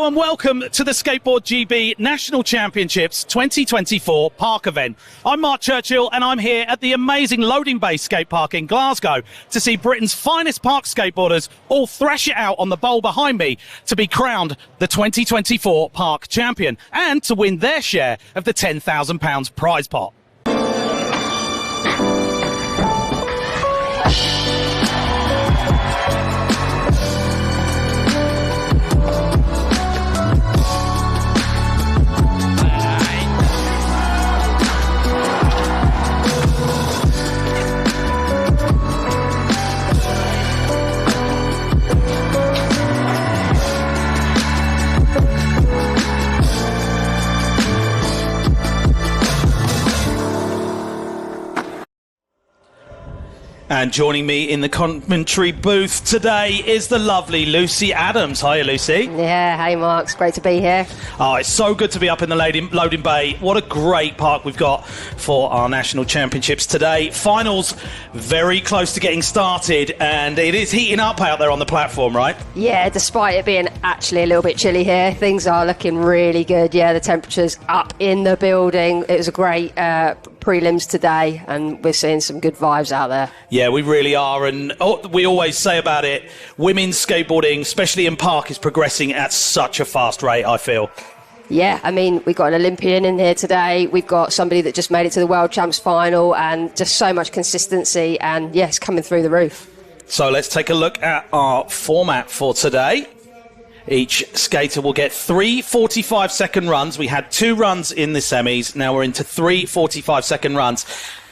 and welcome to the Skateboard GB National Championships 2024 Park event. I'm Mark Churchill and I'm here at the amazing Loading Bay skate park in Glasgow to see Britain's finest park skateboarders all thrash it out on the bowl behind me to be crowned the 2024 Park champion and to win their share of the £10,000 prize pot. And joining me in the commentary booth today is the lovely Lucy Adams. Hiya, Lucy. Yeah, hey Mark, it's great to be here. Oh, it's so good to be up in the Loading Bay. What a great park we've got for our national championships today. Finals very close to getting started, and it is heating up out there on the platform, right? Yeah, despite it being actually a little bit chilly here, things are looking really good. Yeah, the temperature's up in the building. It was a great prelims today, and we're seeing some good vibes out there. Yeah, we really are, and we always say about it, women's skateboarding, especially in park, is progressing at such a fast rate, I feel. Yeah, I mean, we've got an Olympian in here today. We've got somebody that just made it to the World Champs final, and just so much consistency, and yes, coming through the roof. So let's take a look at our format for today. Each skater will get 3 45-second runs. We had 2 runs in the semis. Now we're into 3 45-second runs.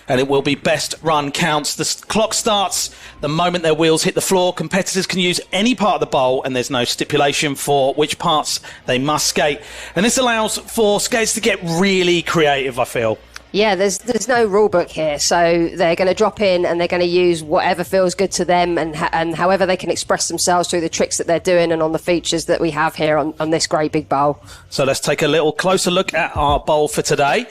And it will be best run counts. The clock starts the moment their wheels hit the floor. Competitors can use any part of the bowl, and there's no stipulation for which parts they must skate. And this allows for skaters to get really creative, I feel. Yeah, there's no rule book here, so they're going to drop in and they're going to use whatever feels good to them and however they can express themselves through the tricks that they're doing and on the features that we have here on this great big bowl. So let's take a little closer look at our bowl for today.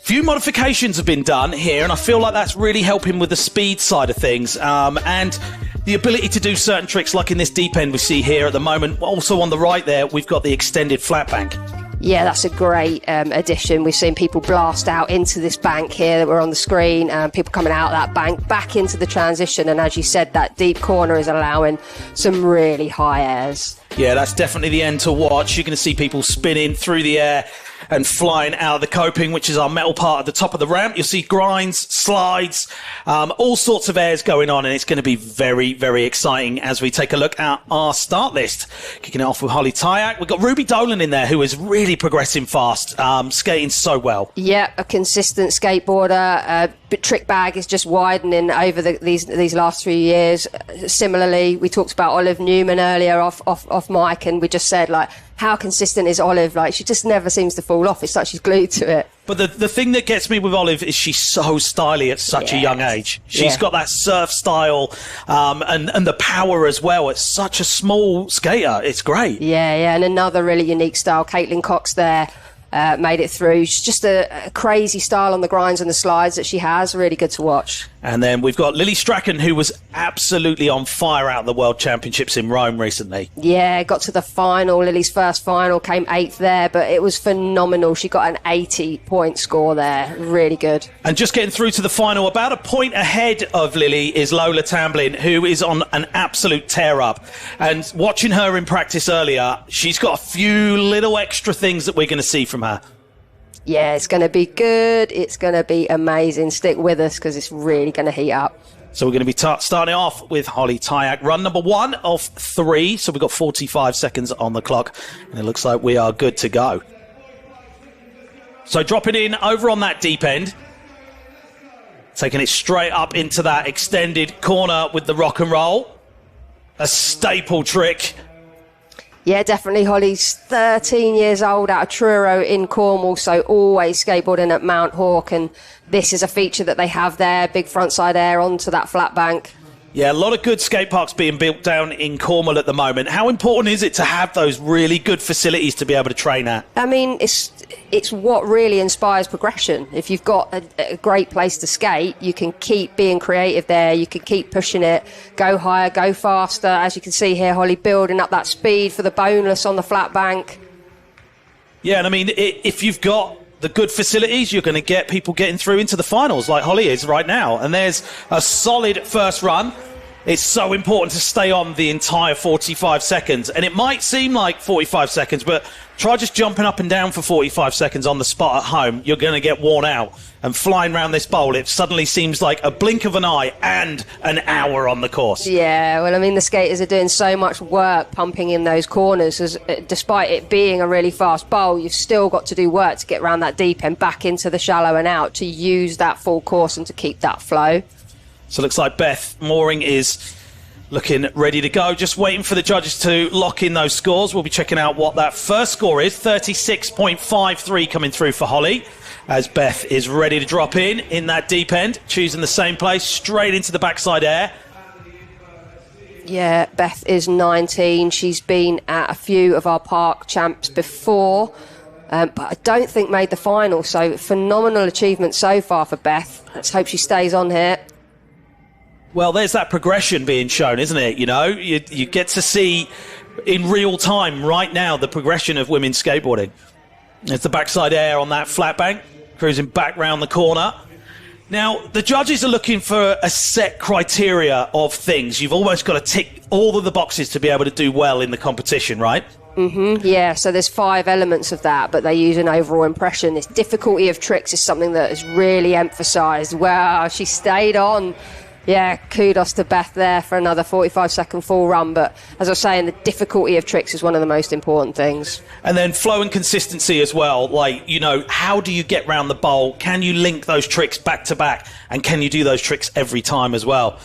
Few modifications have been done here, and I feel like that's really helping with the speed side of things and the ability to do certain tricks like in this deep end we see here at the moment. Also on the right there, we've got the extended flat bank. Yeah, that's a great addition. We've seen people blast out into this bank here that we're on the screen, people coming out of that bank back into the transition, and as you said, that deep corner is allowing some really high airs. Yeah, that's definitely the end to watch. You're going to see people spinning through the air and flying out of the coping, which is our metal part at the top of the ramp. You'll see grinds, slides, all sorts of airs going on, and it's going to be very, very exciting as we take a look at our start list. Kicking it off with Holly Tyak. We've got Ruby Dolan in there, who is really progressing fast, skating so well. Yeah, a consistent skateboarder. Trick bag is just widening over these last few years. Similarly, we talked about Olive Newman earlier off mic, and we just said, like, how consistent is Olive? Like, she just never seems to fall off. It's like she's glued to it. But the thing that gets me with Olive is she's so stylish at such a young age. She's got that surf style and the power as well. It's such a small skater. It's great. Yeah, and another really unique style. Caitlin Cox there. Made it through. She's just a crazy style on the grinds and the slides that she has. Really good to watch. And then we've got Lily Strachan, who was absolutely on fire out of the World Championships in Rome recently. Yeah, got to the final. Lily's first final, came 8th there, but it was phenomenal. She got an 80-point score there. Really good. And just getting through to the final, about a point ahead of Lily is Lola Tamblin, who is on an absolute tear-up. And watching her in practice earlier, she's got a few little extra things that we're going to see from her. Yeah, it's going to be good. It's going to be amazing. Stick with us because it's really going to heat up. So we're going to be starting off with Holly Tyak. Run number 1 of 3. So we've got 45 seconds on the clock. And it looks like we are good to go. So dropping in over on that deep end. Taking it straight up into that extended corner with the rock and roll. A staple trick. Yeah, definitely. Holly's 13 years old out of Truro in Cornwall, so always skateboarding at Mount Hawke, and this is a feature that they have there, big frontside air onto that flat bank. Yeah, a lot of good skate parks being built down in Cornwall at the moment. How important is it to have those really good facilities to be able to train at? I mean, it's what really inspires progression. If you've got a great place to skate, you can keep being creative there. You can keep pushing it, go higher, go faster. As you can see here, Holly building up that speed for the boneless on the flat bank. Yeah, and I mean, if you've got the good facilities, you're going to get people getting through into the finals like Holly is right now. And there's a solid first run. It's so important to stay on the entire 45 seconds. And it might seem like 45 seconds, but try just jumping up and down for 45 seconds on the spot at home. You're going to get worn out. And flying around this bowl, it suddenly seems like a blink of an eye and an hour on the course. Yeah, well, I mean, the skaters are doing so much work pumping in those corners. Despite it being a really fast bowl, you've still got to do work to get around that deep end, back into the shallow and out, to use that full course and to keep that flow. So it looks like Beth Mooring is looking ready to go. Just waiting for the judges to lock in those scores. We'll be checking out what that first score is. 36.53 coming through for Holly, as Beth is ready to drop in that deep end, choosing the same place, straight into the backside air. Yeah, Beth is 19. She's been at a few of our park champs before, but I don't think made the final. So phenomenal achievement so far for Beth. Let's hope she stays on here. Well, there's that progression being shown, isn't it? You know, you get to see in real time right now the progression of women's skateboarding. There's the backside air on that flat bank, cruising back round the corner. Now, the judges are looking for a set criteria of things. You've almost got to tick all of the boxes to be able to do well in the competition, right? Mm-hmm. Yeah, so there's 5 elements of that, but they use an overall impression. This difficulty of tricks is something that is really emphasised. Wow, she stayed on. Yeah, kudos to Beth there for another 45-second full run. But as I was saying, the difficulty of tricks is one of the most important things. And then flow and consistency as well. Like, you know, how do you get round the bowl? Can you link those tricks back to back? And can you do those tricks every time as well?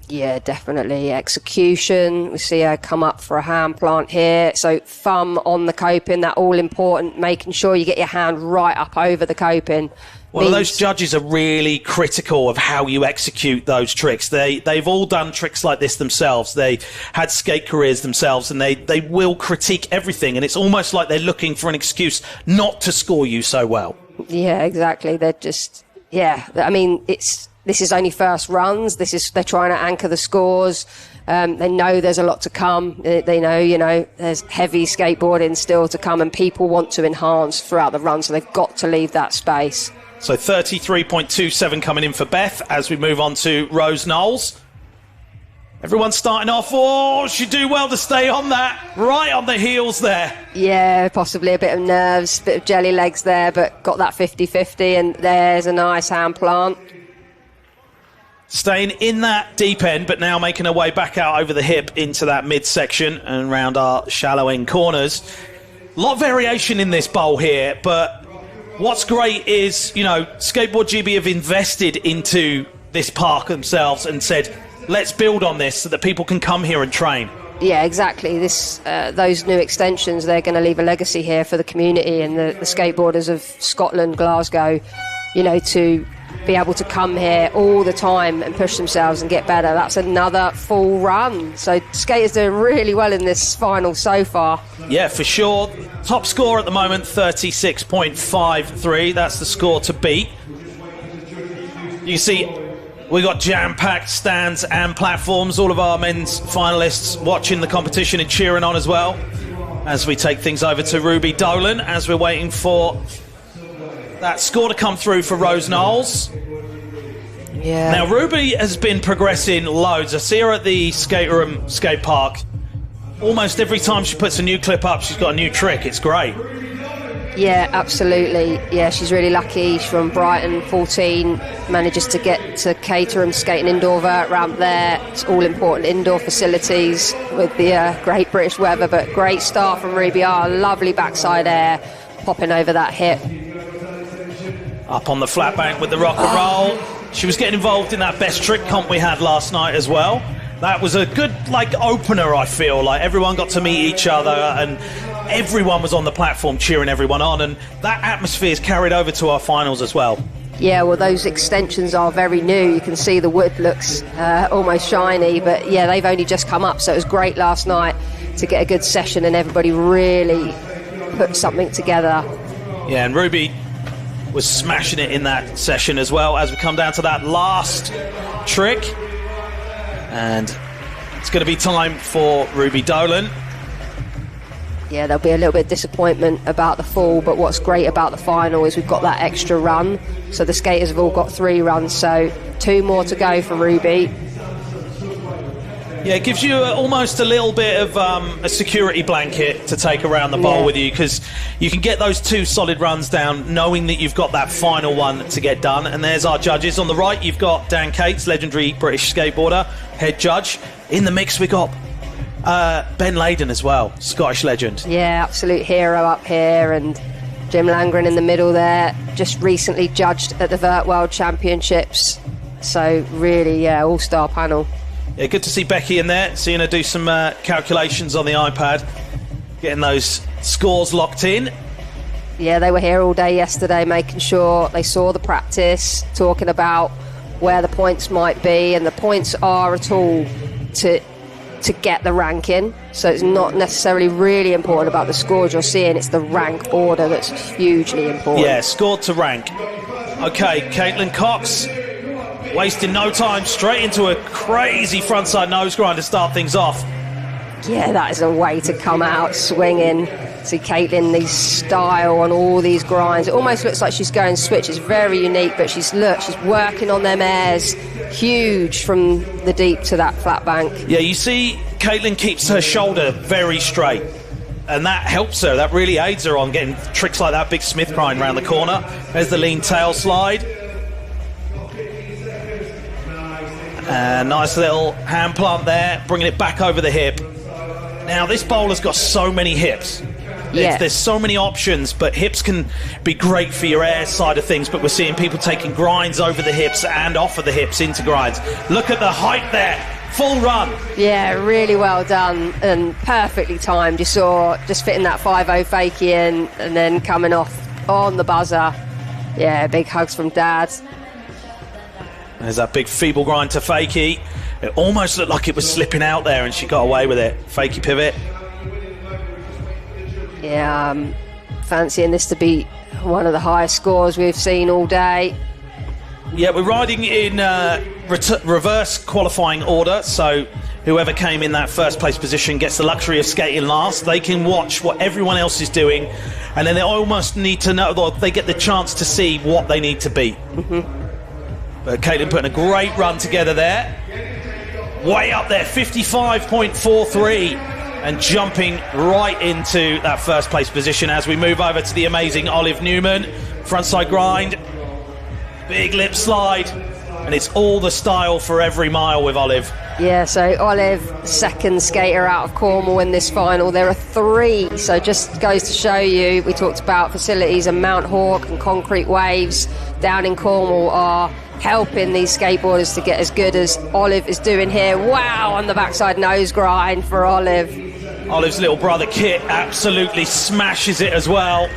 Yeah, definitely. Execution. We see her come up for a hand plant here. So thumb on the coping, that all important, making sure you get your hand right up over the coping. Well, those judges are really critical of how you execute those tricks. They've all done tricks like this themselves. They had skate careers themselves, and they will critique everything. And it's almost like they're looking for an excuse not to score you so well. Yeah, exactly. They're just, yeah. I mean, this is only first runs. They're trying to anchor the scores. They know there's a lot to come. They know, you know, there's heavy skateboarding still to come, and people want to enhance throughout the run, so they've got to leave that space. So 33.27 coming in for Beth as we move on to Rose Knowles. Everyone's starting off. Oh, she'd do well to stay on that. Right on the heels there. Yeah, possibly a bit of nerves, bit of jelly legs there, but got that 50-50, and there's a nice hand plant. Staying in that deep end, but now making her way back out over the hip into that midsection and round our shallow end corners. A lot of variation in this bowl here, but what's great is, you know, Skateboard GB have invested into this park themselves and said, let's build on this so that people can come here and train. Yeah, exactly. Those new extensions, they're going to leave a legacy here for the community and the skateboarders of Scotland, Glasgow, you know, to be able to come here all the time and push themselves and get better. That's another full run. So skaters doing really well in this final so far. Yeah, for sure. Top score at the moment, 36.53. That's the score to beat. You see, we got jam-packed stands and platforms. All of our men's finalists watching the competition and cheering on as well, as we take things over to Ruby Dolan as we're waiting for that score to come through for Rose Knowles. Yeah. Now, Ruby has been progressing loads. I see her at the skate room skate park. Almost every time she puts a new clip up, she's got a new trick. It's great. Yeah, absolutely. Yeah, she's really lucky. She's from Brighton, 14, manages to get to Caterham skating indoor vert ramp there. It's all important indoor facilities with the great British weather, but great start from Ruby R. Lovely backside air, popping over that hip. Up on the flat bank with the rock and roll. She was getting involved in that best trick comp we had last night as well. That was a good, like, opener, I feel. Like, everyone got to meet each other and everyone was on the platform cheering everyone on, and that atmosphere is carried over to our finals as well. Yeah, well, those extensions are very new. You can see the wood looks almost shiny, but yeah, they've only just come up, so it was great last night to get a good session and everybody really put something together. Yeah, and Ruby was smashing it in that session as well as we come down to that last trick. And it's going to be time for Ruby Dolan. Yeah, there'll be a little bit of disappointment about the fall, but what's great about the final is we've got that extra run. So the skaters have all got 3 runs, so 2 more to go for Ruby. Yeah, it gives you almost a little bit of a security blanket to take around the bowl with you, because you can get those 2 solid runs down knowing that you've got that final one to get done. And there's our judges. On the right, you've got Dan Cates, legendary British skateboarder, head judge. In the mix, we got Ben Layden as well, Scottish legend. Yeah, absolute hero up here, and Jim Langren in the middle there, just recently judged at the Vert World Championships. So really, yeah, all-star panel. Yeah, good to see Becky in there, seeing her do some calculations on the iPad, getting those scores locked in. Yeah, they were here all day yesterday, making sure they saw the practice, talking about where the points might be, and the points are a tool to get the ranking. So it's not necessarily really important about the scores you're seeing, it's the rank order that's hugely important. Yeah, scored to rank. Okay, Caitlin Cox, wasting no time, straight into a crazy frontside nose grind to start things off. Yeah, that is a way to come out swinging. See Caitlin, the style on all these grinds. It almost looks like she's going switch. It's very unique, but she's working on them airs. Huge from the deep to that flat bank. Yeah, you see Caitlin keeps her shoulder very straight, and that helps her. That really aids her on getting tricks like that big Smith grind around the corner. There's the lean tail slide. Nice little hand plant there, bringing it back over the hip. Now, this bowler's got so many hips. Yeah. There's so many options, but hips can be great for your air side of things, but we're seeing people taking grinds over the hips and off of the hips into grinds. Look at the height there. Full run. Yeah, really well done and perfectly timed. You saw just fitting that 5-0 fakie in and then coming off on the buzzer. Yeah, big hugs from Dad. There's that big feeble grind to fakie. It almost looked like it was slipping out there and she got away with it. Fakie pivot. Yeah, fancying this to be one of the highest scores we've seen all day. Yeah, we're riding in reverse qualifying order, so whoever came in that first place position gets the luxury of skating last. They can watch what everyone else is doing, and then they almost need to know, or they get the chance to see what they need to beat. But Caitlin putting a great run together there. Way up there, 55.43. And jumping right into that first place position as we move over to the amazing Olive Newman. Frontside grind, big lip slide, and it's all the style for every mile with Olive. Yeah, so Olive, second skater out of Cornwall in this final. There are 3, so just goes to show you, we talked about facilities, and Mount Hawke and Concrete Waves down in Cornwall are helping these skateboarders to get as good as Olive is doing here. Wow, on the backside nose grind for Olive. Olive's little brother Kit absolutely smashes it as well.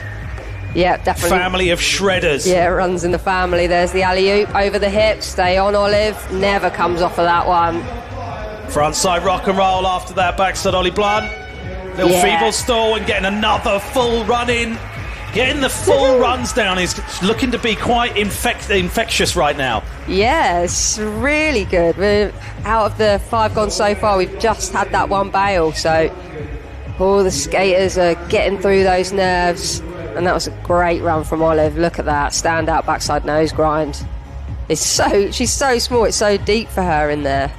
Yeah, definitely. Family of shredders. Yeah, it runs in the family. There's the alley-oop over the hip. Stay on, Olive. Never comes off of that one. Frontside rock and roll after that backside Ollie Blunt. Little feeble stall and getting another full run in. Getting the full runs down is looking to be quite infectious right now. Yeah, it's really good. We're out of the 5 gone so far, we've just had that one bail, so all the skaters are getting through those nerves, and that was a great run from Olive. Look at that, stand out backside nose grind. She's so small, it's so deep for her in there.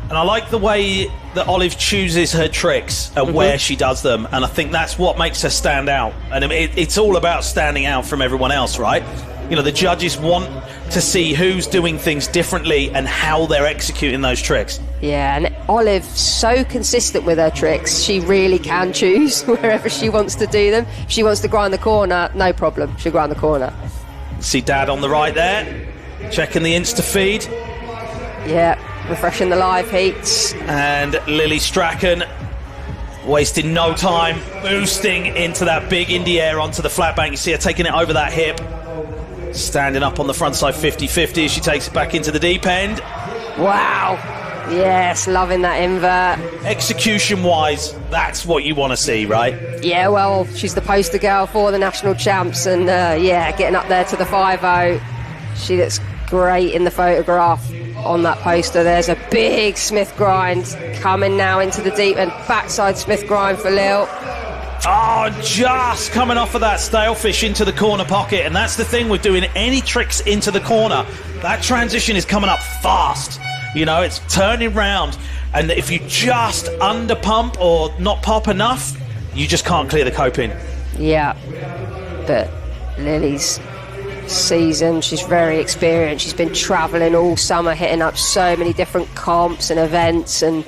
And I like the way that Olive chooses her tricks and where she does them, and I think that's what makes her stand out. And it's all about standing out from everyone else, right? You know, the judges want to see who's doing things differently and how they're executing those tricks. Yeah, and Olive's so consistent with her tricks, she really can choose wherever she wants to do them. If she wants to grind the corner, no problem, she'll grind the corner. See Dad on the right there, checking the Insta feed. Yeah, refreshing the live heats. And Lily Strachan Wasting no time, boosting into that big indie air onto the flat bank. You see her taking it over that hip. Standing up on the front side 50-50 as she takes it back into the deep end. Wow. Yes, loving that invert. Execution-wise, that's what you want to see, right? Yeah, well, she's the poster girl for the national champs, and yeah, getting up there to the 5-0. She looks great in the photograph on that poster. There's a big Smith grind coming now into the deep end. Backside Smith grind for Lil. Oh, just coming off of that stale fish into the corner pocket. And that's the thing with doing any tricks into the corner. That transition is coming up fast. You know, it's turning round. And if you just under pump or not pop enough, you just can't clear the coping. Yeah, but Lily's season, she's very experienced. She's been travelling all summer, hitting up so many different comps and events. And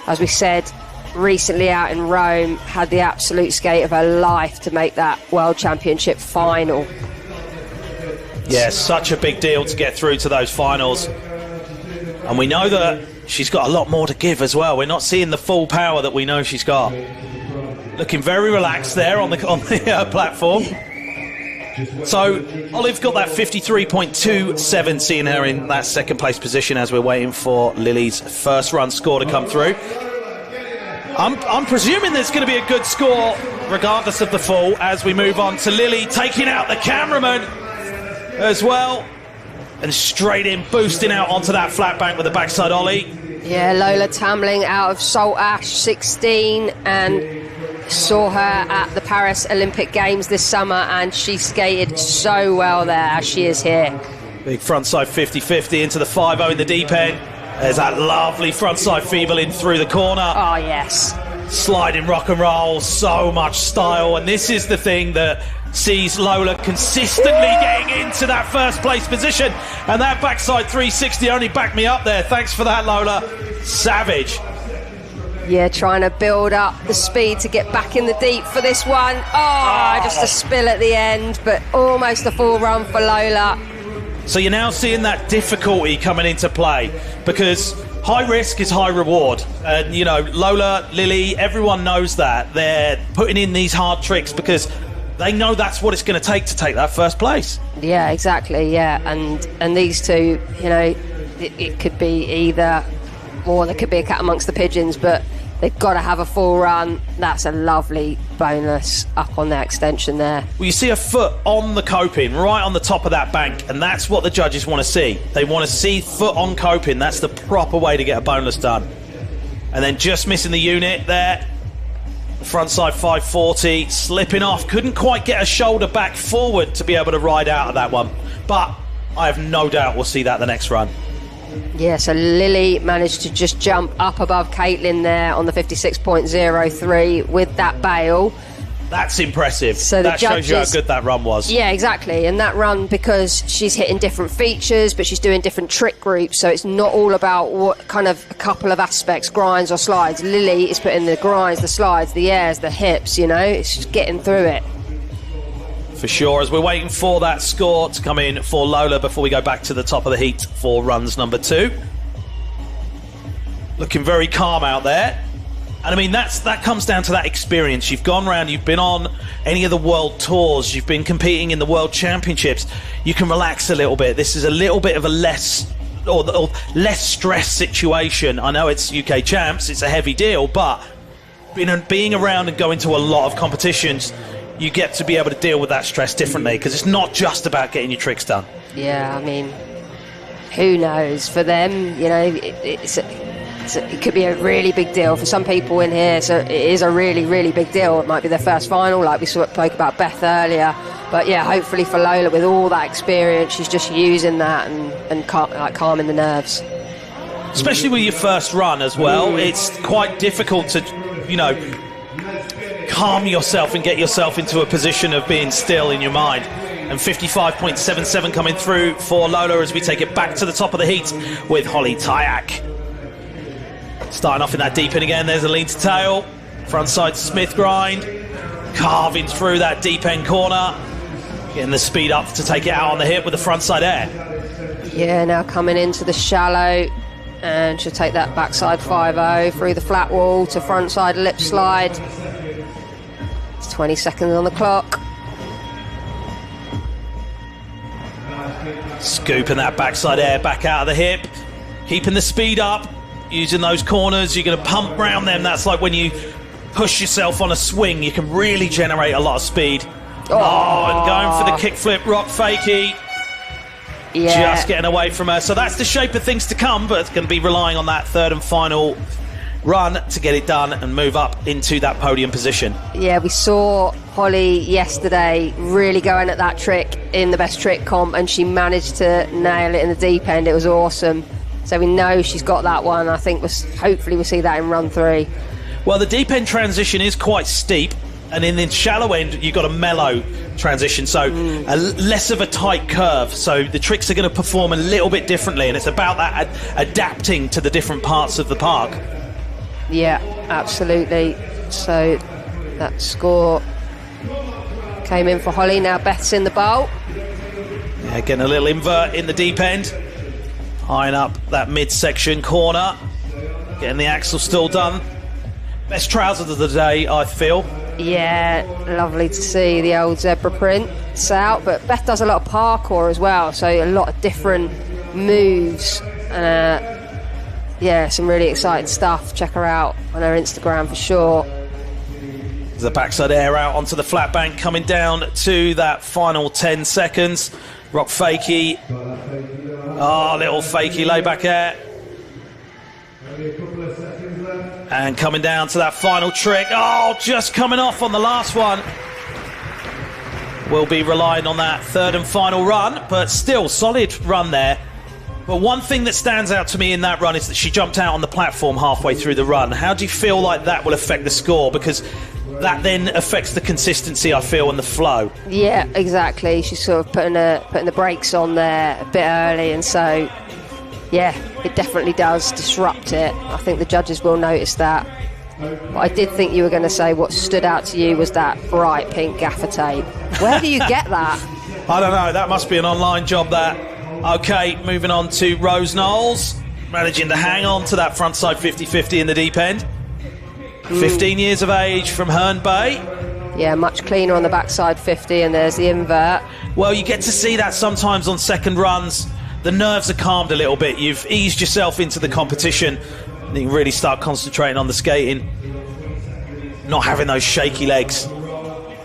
as we said, recently out in Rome, had the absolute skate of her life to make that World Championship final. Yeah, such a big deal to get through to those finals. And we know that she's got a lot more to give as well. We're not seeing the full power that we know she's got. Looking very relaxed there on the platform. So Olive got that 53.27, seeing her in that second place position as we're waiting for Lily's first run score to come through. I'm presuming there's going to be a good score regardless of the fall as we move on to Lily taking out the cameraman as well and straight in, boosting out onto that flat bank with the backside ollie. Yeah, Lola Tamling out of Salt Ash 16, and saw her at the Paris Olympic Games this summer, and she skated so well there as she is here. Big frontside 50-50 into the 5-0 in the deep end. There's that lovely frontside feeble in through the corner. Oh, yes. Sliding rock and roll, so much style. And this is the thing that sees Lola consistently getting into that first place position. And that backside 360 only backed me up there. Thanks for that, Lola. Savage. Yeah, trying to build up the speed to get back in the deep for this one. Oh, just a spill at the end, but almost a full run for Lola. So you're now seeing that difficulty coming into play, because high risk is high reward. And, you know, Lola, Lily, everyone knows that. They're putting in these hard tricks because they know that's what it's going to take that first place. Yeah, exactly, yeah. And these two, you know, it could be either, or there could be a cat amongst the pigeons, but they've got to have a full run. That's a lovely bonus up on their extension there. Well, you see a foot on the coping, right on the top of that bank, and that's what the judges want to see. They want to see foot on coping. That's the proper way to get a bonus done. And then just missing the unit there. The front side 540, slipping off. Couldn't quite get a shoulder back forward to be able to ride out of that one. But I have no doubt we'll see that the next run. Yeah, so Lily managed to just jump up above Caitlin there on the 56.03 with that bail. That's impressive. So that shows you how good that run was. Yeah, exactly. And that run, because she's hitting different features, but she's doing different trick groups, so it's not all about what kind of a couple of aspects, grinds or slides. Lily is putting the grinds, the slides, the airs, the hips, you know, it's just getting through it. For sure, as we're waiting for that score to come in for Lola before we go back to the top of the heat for runs number 2. Looking very calm out there. And I mean, that comes down to that experience. You've gone around, you've been on any of the world tours, you've been competing in the world championships. You can relax a little bit. This is a little bit of a less stress situation. I know it's UK champs, it's a heavy deal, but being around and going to a lot of competitions, you get to be able to deal with that stress differently, because it's not just about getting your tricks done. Yeah, I mean, who knows? For them, you know, it could be a really big deal for some people in here. So it is a really, really big deal. It might be their first final, like we spoke about Beth earlier. But yeah, hopefully for Lola, with all that experience, she's just using that and calming the nerves. Especially with your first run as well, it's quite difficult to, you know, calm yourself and get yourself into a position of being still in your mind. And 55.77 coming through for Lola as we take it back to the top of the heat with Holly Tyak. Starting off in that deep end again, there's a lean to tail. Frontside Smith grind. Carving through that deep end corner. Getting the speed up to take it out on the hip with the frontside air. Yeah, now coming into the shallow. And she'll take that backside 5-0 through the flat wall to frontside lip slide. It's 20 seconds on the clock. Scooping that backside air back out of the hip, keeping the speed up, using those corners. You're going to pump round them. That's like when you push yourself on a swing, you can really generate a lot of speed. Oh, and going for the kickflip rock fakie. Yeah. Just getting away from her. So that's the shape of things to come, but it's going to be relying on that third and final run to get it done and move up into that podium position. Yeah, we saw Holly yesterday really going at that trick in the best trick comp, and she managed to nail it in the deep end. It was awesome. So we know she's got that one. I think hopefully we'll see that in run 3. Well, the deep end transition is quite steep, and in the shallow end you've got a mellow transition, so less of a tight curve, so the tricks are going to perform a little bit differently, and it's about that adapting to the different parts of the park. Yeah, absolutely. So that score came in for Holly. Now Beth's in the bowl. Yeah, getting a little invert in the deep end, eyeing up that midsection corner, getting the axle still done. Best trousers of the day, I feel. Yeah, lovely to see the old zebra prints out. But Beth does a lot of parkour as well, so a lot of different moves. Yeah, some really exciting stuff. Check her out on her Instagram for sure. The backside air out onto the flat bank, coming down to that final 10 seconds. Rock fakie. Oh, little fakie layback air. And coming down to that final trick. Oh, just coming off on the last one. We'll be relying on that third and final run, but still solid run there. But one thing that stands out to me in that run is that she jumped out on the platform halfway through the run. How do you feel like that will affect the score? Because that then affects the consistency, I feel, and the flow. Yeah, exactly. She's sort of putting the brakes on there a bit early, and so yeah, it definitely does disrupt it. I think the judges will notice that. But I did think you were going to say what stood out to you was that bright pink gaffer tape. Where do you get that? I don't know. That must be an online job, that. Okay, moving on to Rose Knowles, managing to hang on to that frontside 50-50 in the deep end. 15 years of age from Herne Bay. Yeah, much cleaner on the backside 50, and there's the invert. Well, you get to see that sometimes on second runs. The nerves are calmed a little bit. You've eased yourself into the competition, and you can really start concentrating on the skating, not having those shaky legs.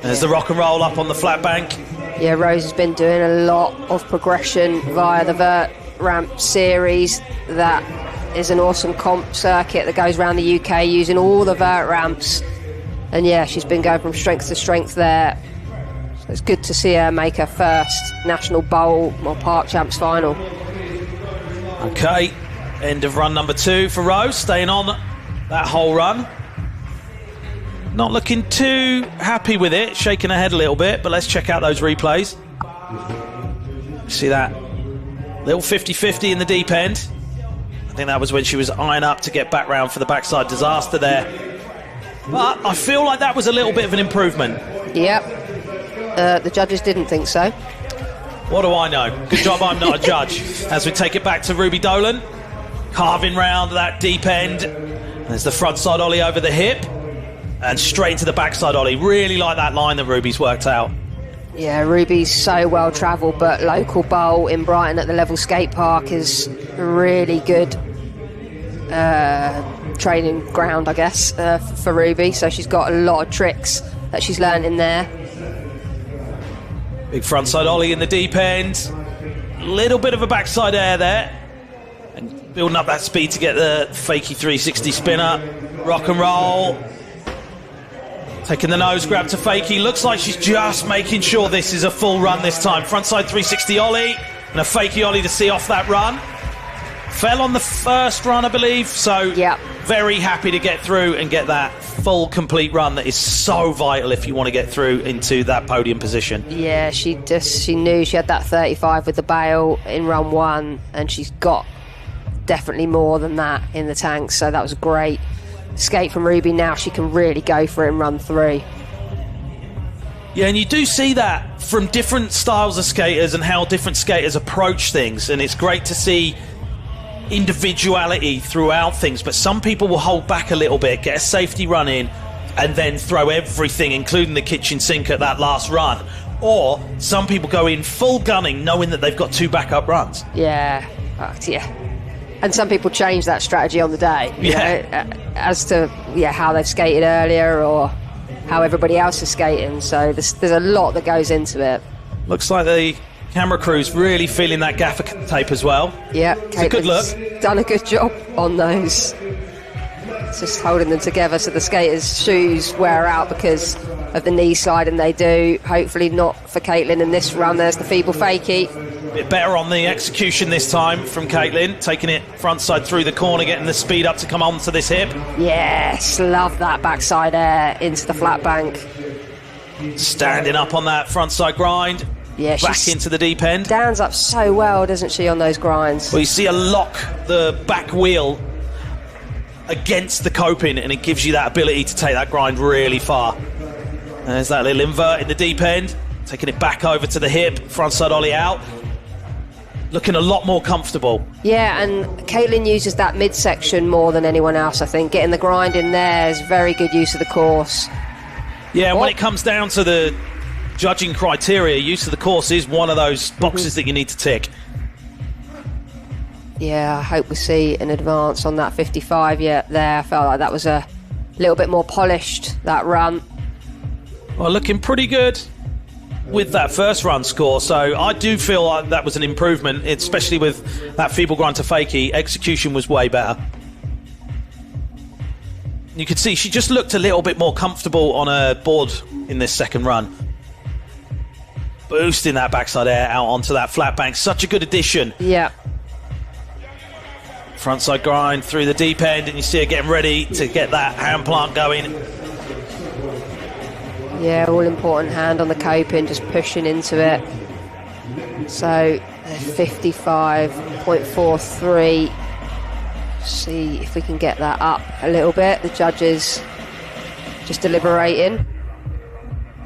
There's the rock and roll up on the flat bank. Yeah, Rose has been doing a lot of progression via the vert ramp series. That is an awesome comp circuit that goes around the UK using all the vert ramps. And yeah, she's been going from strength to strength there. So it's good to see her make her first National Bowl or Park Champs final. Okay, end of run number 2 for Rose, staying on that whole run. Not looking too happy with it, shaking her head a little bit, but let's check out those replays. See that little 50-50 in the deep end. I think that was when she was eyeing up to get back round for the backside disaster there. But I feel like that was a little bit of an improvement. Yep. The judges didn't think so. What do I know? Good job I'm not a judge. As we take it back to Ruby Dolan, carving round that deep end. There's the frontside ollie over the hip. And straight into the backside ollie. Really like that line that Ruby's worked out. Yeah, Ruby's so well travelled, but local bowl in Brighton at the Level Skate Park is really good training ground, I guess, for Ruby. So she's got a lot of tricks that she's learned in there. Big frontside ollie in the deep end. Little bit of a backside air there. And building up that speed to get the fakie 360 spinner. Rock and roll. Taking the nose grab to fakie. Looks like she's just making sure this is a full run this time. Frontside 360 ollie and a fakie ollie to see off that run. Fell on the first run, I believe. So yep. Very happy to get through and get that full, complete run that is so vital if you want to get through into that podium position. Yeah, she knew she had that 35 with the bail in run 1, and she's got definitely more than that in the tank. So that was great skate from Ruby. Now she can really go for it in run 3. Yeah, and you do see that from different styles of skaters and how different skaters approach things, and it's great to see individuality throughout things, but some people will hold back a little bit, get a safety run in, and then throw everything, including the kitchen sink, at that last run. Or some people go in full gunning, knowing that they've got 2 backup runs. Yeah, yeah. And some people change that strategy on the day, you know, as to how they've skated earlier or how everybody else is skating. So there's a lot that goes into it. Looks like the camera crew's really feeling that gaffer tape as well. Yeah, it's a good look. Done a good job on those. It's just holding them together so the skaters' shoes wear out because of the knee sliding they do. Hopefully not for Caitlin in this run. There's the feeble fakie. A bit better on the execution this time from Caitlin, taking it front side through the corner, getting the speed up to come onto this hip. Yes, love that backside air into the flat bank. Standing up on that front side grind. Yeah, back into the deep end. Stands up so well, doesn't she, on those grinds? Well, you see her lock the back wheel against the coping, and it gives you that ability to take that grind really far. There's that little invert in the deep end, taking it back over to the hip, frontside ollie out. Looking a lot more comfortable. Yeah, and Caitlin uses that midsection more than anyone else, I think. Getting the grind in there is very good use of the course. Yeah, when it comes down to the judging criteria, use of the course is one of those boxes that you need to tick. Yeah, I hope we see an advance on that 55 yet there. I felt like that was a little bit more polished, that run. Well, looking pretty good with that first run score, so I do feel like that was an improvement, especially with that feeble grind to fakie. Execution was way better. You could see she just looked a little bit more comfortable on her board in this second run. Boosting that backside air out onto that flat bank. Such a good addition. Yeah. Frontside grind through the deep end, and you see her getting ready to get that hand plant going. Yeah, all important hand on the coping, just pushing into it. So 55.43. See if we can get that up a little bit. The judges just deliberating.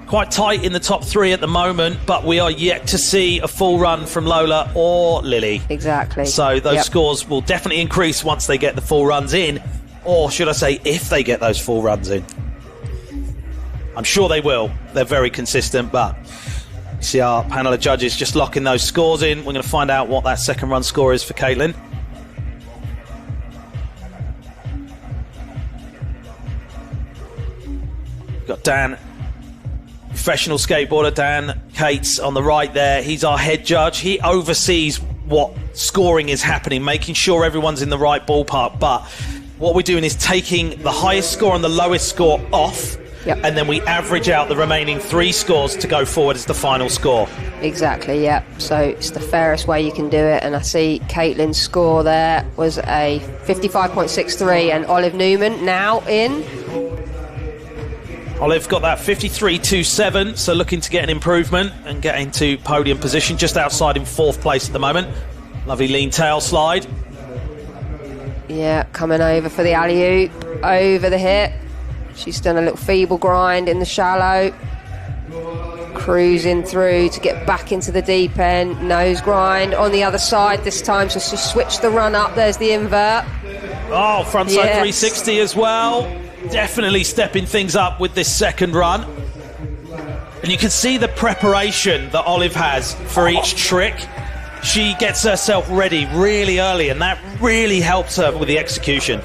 Quite tight in the top 3 at the moment, but we are yet to see a full run from Lola or Lily. Exactly. So those scores will definitely increase once they get the full runs in, or should I say if they get those full runs in. I'm sure they will. They're very consistent, but you see our panel of judges just locking those scores in. We're going to find out what that second run score is for Caitlin. We've got Dan, professional skateboarder Dan Cates on the right there. He's our head judge. He oversees what scoring is happening, making sure everyone's in the right ballpark. But what we're doing is taking the highest score and the lowest score off, and then we average out the remaining 3 scores to go forward as the final score. Exactly, yeah. So it's the fairest way you can do it. And I see Caitlin's score there was a 55.63, and Olive Newman now in. Olive got that 53.27, so looking to get an improvement and get into podium position, just outside in 4th place at the moment. Lovely lean tail slide. Yeah, coming over for the alley-oop, over the hip. She's done a little feeble grind in the shallow. Cruising through to get back into the deep end. Nose grind on the other side this time, so she switched the run up. There's the invert. Oh, frontside 360 as well. Definitely stepping things up with this second run. And you can see the preparation that Olive has for each trick. She gets herself ready really early, and that really helps her with the execution.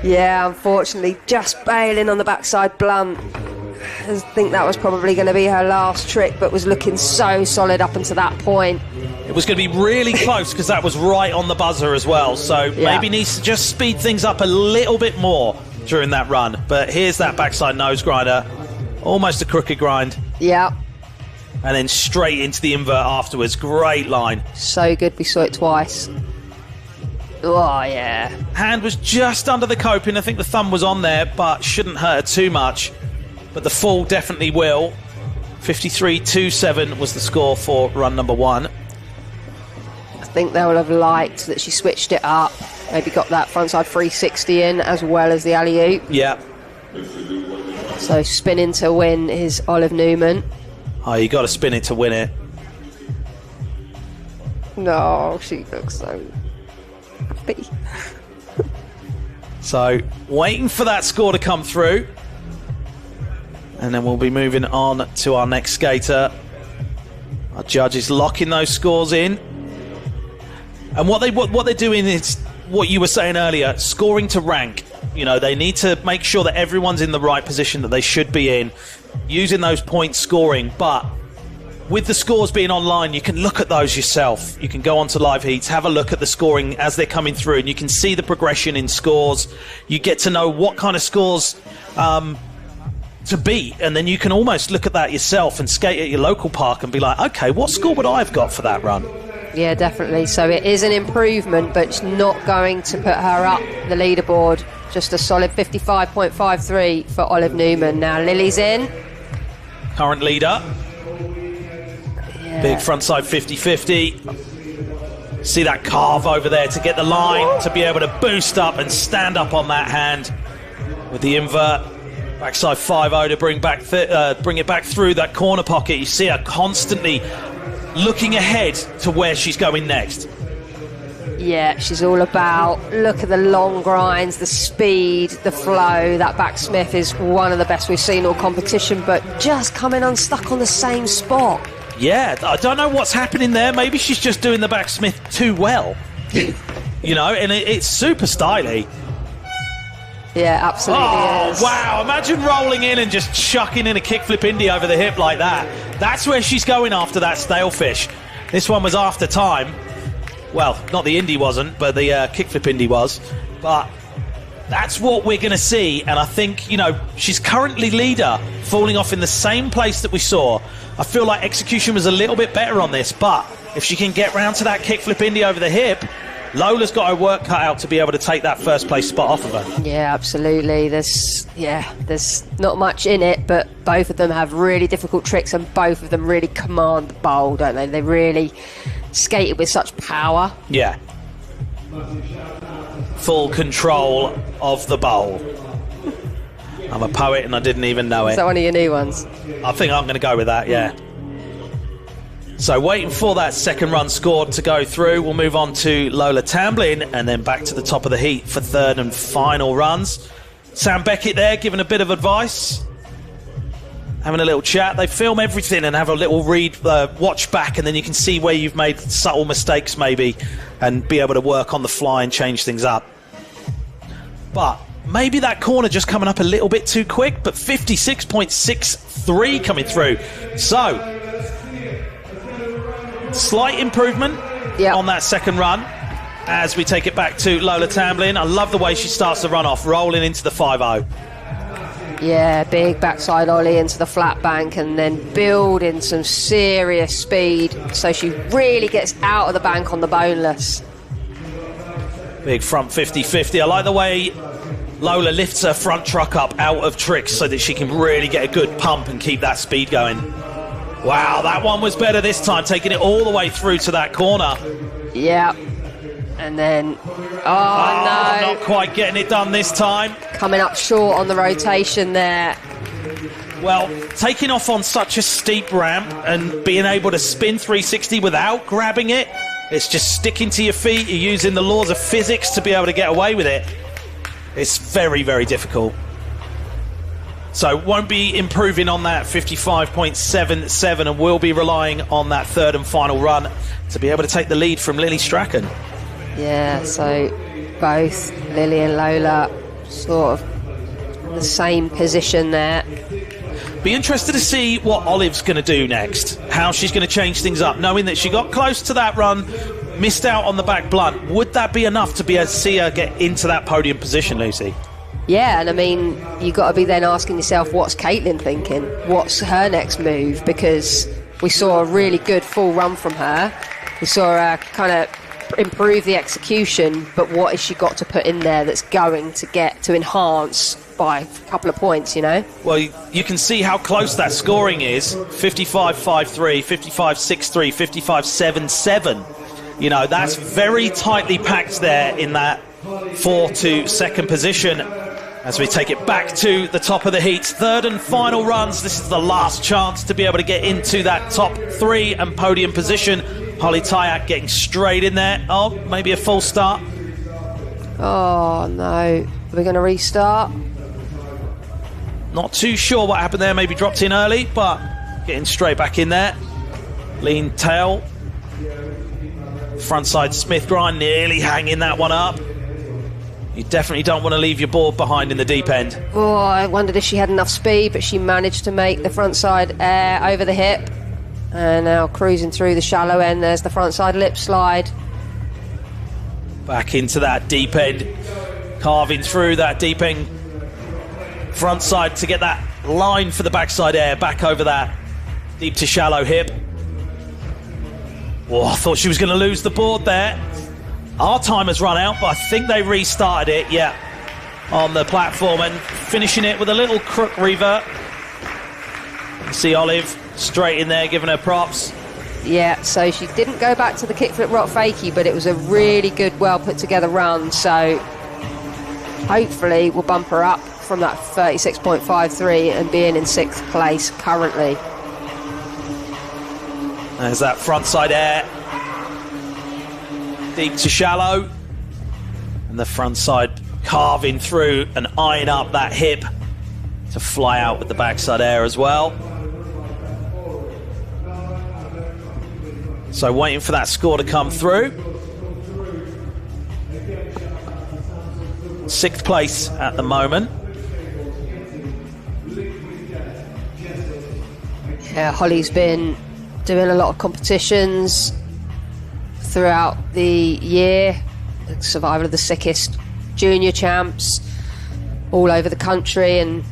Yeah, unfortunately, just bailing on the backside blunt. I think that was probably going to be her last trick, but was looking so solid up until that point. It was going to be really close because that was right on the buzzer as well. So maybe needs to just speed things up a little bit more during that run. But here's that backside nose grinder. Almost a crooked grind. Yeah. And then straight into the invert afterwards. Great line. So good, we saw it twice. Oh, yeah. Hand was just under the coping. I think the thumb was on there, but shouldn't hurt her too much. But the full definitely will. 53.27 was the score for run number 1. I think they will have liked that she switched it up. Maybe got that frontside 360 in as well as the alley-oop. Yeah. So spinning to win is Olive Newman. Oh, you got to spin it to win it. No, she looks so So, waiting for that score to come through. And then we'll be moving on to our next skater. Our judge is locking those scores in. And what they're doing is what you were saying earlier, scoring to rank. You know, they need to make sure that everyone's in the right position that they should be in, using those points scoring. But with the scores being online, you can look at those yourself. You can go onto Live Heats, have a look at the scoring as they're coming through, and you can see the progression in scores. You get to know what kind of scores to beat, and then you can almost look at that yourself and skate at your local park and be like, okay, what score would I have got for that run? Yeah, definitely. So it is an improvement, but it's not going to put her up the leaderboard. Just a solid 55.53 for Olive Newman. Now Lily's in. Current leader. Yeah. Big frontside 50-50. See that carve over there to get the line, to be able to boost up and stand up on that hand with the invert. Backside 5-0 to bring it back through that corner pocket. You see her constantly looking ahead to where she's going next. Yeah, she's all about, look at the long grinds, the speed, the flow. That backsmith is one of the best we've seen all competition, but just coming unstuck on the same spot. Yeah, I don't know what's happening there. Maybe she's just doing the backsmith too well. You know, and it's super styly. Yeah, absolutely is. Wow, imagine rolling in and just chucking in a kickflip indie over the hip like that. That's where she's going after that stale fish. This one was after time. Well, not the indie wasn't, but the kickflip indie was. But that's what we're going to see. And I think, you know, she's currently leader, falling off in the same place that we saw. I feel like execution was a little bit better on this, but if she can get round to that kickflip indie over the hip, Lola's got her work cut out to be able to take that first place spot off of her. Yeah, absolutely. There's not much in it, but both of them have really difficult tricks, and both of them really command the bowl, don't they? They really skate it with such power. Yeah. Full control of the bowl. I'm a poet and I didn't even know it. Is that one of your new ones? I think I'm going to go with that, yeah. So waiting for that second run scored to go through, we'll move on to Lola Tamblyn and then back to the top of the heat for third and final runs. Sam Beckett there giving a bit of advice, having a little chat. They film everything and have a little watch back, and then you can see where you've made subtle mistakes maybe and be able to work on the fly and change things up. But maybe that corner just coming up a little bit too quick, but 56.63 coming through. So slight improvement on that second run as we take it back to Lola Tamblyn. I love the way she starts the run off, rolling into the 5-0. Yeah, big backside ollie into the flat bank and then building some serious speed so she really gets out of the bank on the boneless. Big front 50-50. I like the way Lola lifts her front truck up out of tricks so that she can really get a good pump and keep that speed going. Wow, that one was better this time, taking it all the way through to that corner. Yeah. And then, no. Not quite getting it done this time. Coming up short on the rotation there. Well, taking off on such a steep ramp and being able to spin 360 without grabbing it, it's just sticking to your feet. You're using the laws of physics to be able to get away with it. It's very, very difficult. So won't be improving on that 55.77 and will be relying on that third and final run to be able to take the lead from Lily Strachan. Yeah, so both Lily and Lola sort of in the same position there. Be interested to see what Olive's going to do next, how she's going to change things up, knowing that she got close to that run, missed out on the back blunt. Would that be enough to be able to see her get into that podium position, Lucy? Yeah, and I mean, you've got to be then asking yourself, what's Caitlin thinking? What's her next move? Because we saw a really good full run from her. We saw her kind of improve the execution, but what has she got to put in there that's going to get to enhance by a couple of points, you know? Well, you can see how close that scoring is. 55.53, 55.63, 55.77. You know, that's very tightly packed there in that 4 to second position. As we take it back to the top of the heats, third and final runs. This is the last chance to be able to get into that top 3 and podium position. Holly Tyack getting straight in there. Oh, maybe a full start. Oh, no. Are we going to restart? Not too sure what happened there. Maybe dropped in early, but getting straight back in there. Lean tail. Frontside Smith grind, nearly hanging that one up. You definitely don't want to leave your board behind in the deep end. Oh, I wondered if she had enough speed, but she managed to make the frontside air over the hip. And now cruising through the shallow end. There's the frontside lip slide. Back into that deep end. Carving through that deep end frontside to get that line for the backside air. Back over that deep to shallow hip. Oh, I thought she was going to lose the board there. Our time has run out, but I think they restarted it, yeah, on the platform and finishing it with a little crook revert. You see Olive straight in there giving her props. Yeah, so she didn't go back to the kickflip rock fakie, but it was a really good, well put together run. So hopefully we'll bump her up from that 36.53 and being in 6th place currently. There's that frontside air. Deep to shallow. And the frontside carving through and eyeing up that hip to fly out with the backside air as well. So waiting for that score to come through. 6th place at the moment. Yeah, Holly's been doing a lot of competitions throughout the year. Survival of the Sickest junior champs all over the country, and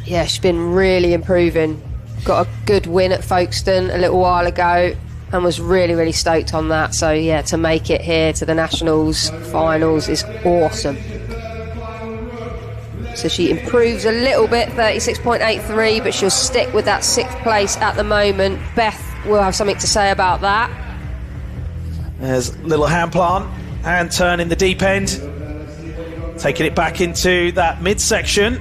yeah, she's been really improving. Got a good win at Folkestone a little while ago and was really stoked on that. So yeah, to make it here to the Nationals finals is awesome. So she improves a little bit, 36.83, but she'll stick with that 6th place at the moment. Beth will have something to say about that. There's a little hand plant, hand turn in the deep end. Taking it back into that midsection.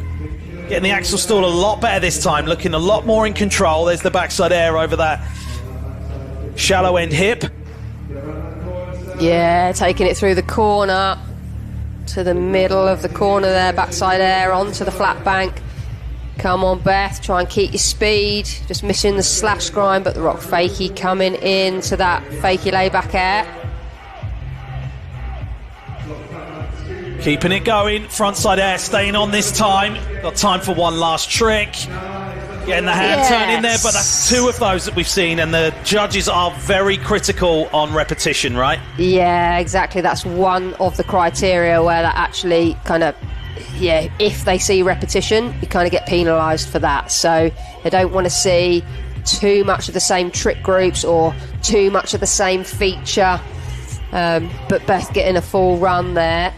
Getting the axle stall a lot better this time, looking a lot more in control. There's the backside air over that shallow end hip. Yeah, taking it through the corner to the middle of the corner there, backside air onto the flat bank. Come on, Beth, try and keep your speed. Just missing the slash grind, but the rock fakie coming into that fakie layback air. Keeping it going, frontside air staying on this time. Got time for one last trick. Getting the hand turn in there, but that's 2 of those that we've seen, and the judges are very critical on repetition, right? Yeah, exactly. That's one of the criteria where that actually kind of, yeah, if they see repetition, you kind of get penalised for that. So they don't want to see too much of the same trick groups or too much of the same feature. But Beth getting a full run there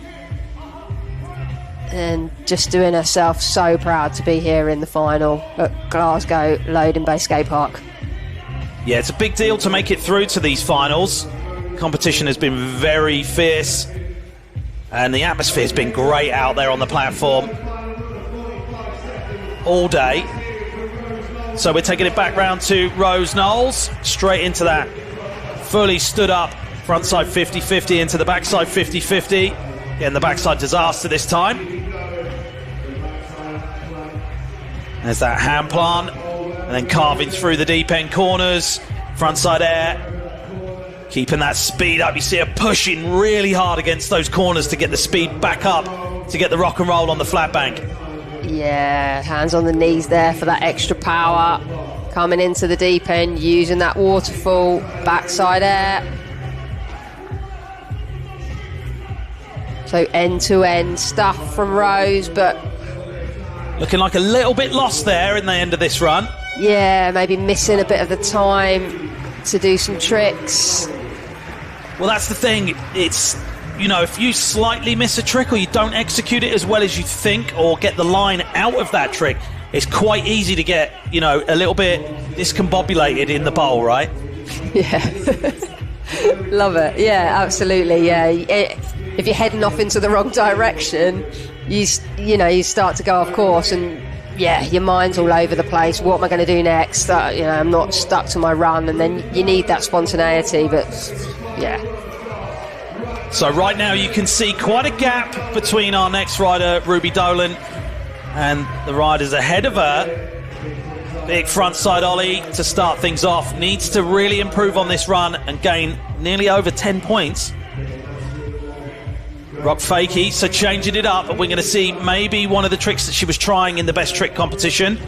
and just doing herself so proud to be here in the final at Glasgow Loading Bay Skate Park. Yeah, it's a big deal to make it through to these finals. Competition has been very fierce and the atmosphere's been great out there on the platform all day. So we're taking it back round to Rose Knowles, straight into that fully stood up frontside 50-50 into the backside 50-50. Getting the backside disaster this time. There's that hand plant, and then carving through the deep end corners, frontside air, keeping that speed up. You see her pushing really hard against those corners to get the speed back up, to get the rock and roll on the flat bank. Yeah, hands on the knees there for that extra power. Coming into the deep end, using that waterfall, backside air. So end-to-end stuff from Rose, but looking like a little bit lost there in the end of this run. Yeah, maybe missing a bit of the time to do some tricks. Well, that's the thing. It's, you know, if you slightly miss a trick or you don't execute it as well as you think or get the line out of that trick, it's quite easy to get, you know, a little bit discombobulated in the bowl, right? Yeah. Love it. Yeah, absolutely. Yeah. If you're heading off into the wrong direction, you start to go off course, and yeah, your mind's all over the place. What am I going to do next? I'm not stuck to my run, and then you need that spontaneity. But yeah, So right now you can see quite a gap between our next rider, Ruby Dolan, and the riders ahead of her. Big frontside ollie to start things off. Needs to really improve on this run and gain nearly over 10 points. Rock fakie, so changing it up, but we're going to see maybe one of the tricks that she was trying in the best trick competition.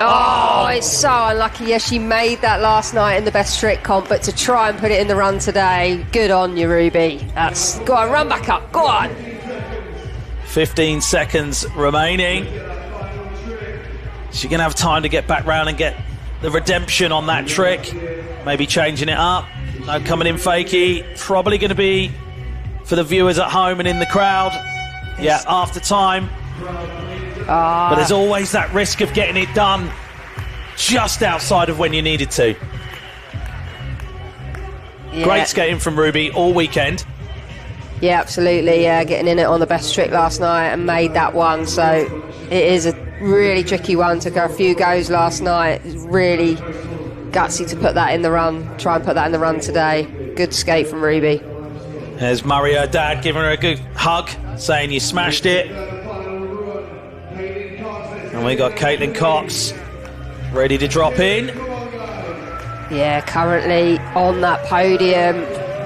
Oh, it's so unlucky. Yeah, she made that last night in the best trick comp, but to try and put it in the run today, good on you, Ruby. Go on, run back up. Go on. 15 seconds remaining. She's going to have time to get back round and get the redemption on that trick. Maybe changing it up. No, coming in fakie. Probably going to be for the viewers at home and in the crowd. Yeah, after time. But there's always that risk of getting it done just outside of when you needed to. Yeah. Great skating from Ruby all weekend. Yeah, absolutely. Yeah, getting in it on the best trick last night and made that one. So it is a really tricky one. Took her a few goes last night. It's really gutsy to put that in the run. Try and put that in the run today. Good skate from Ruby. There's Murray, her dad, giving her a good hug, saying you smashed it. And we got Caitlin Cox ready to drop in. Yeah, currently on that podium.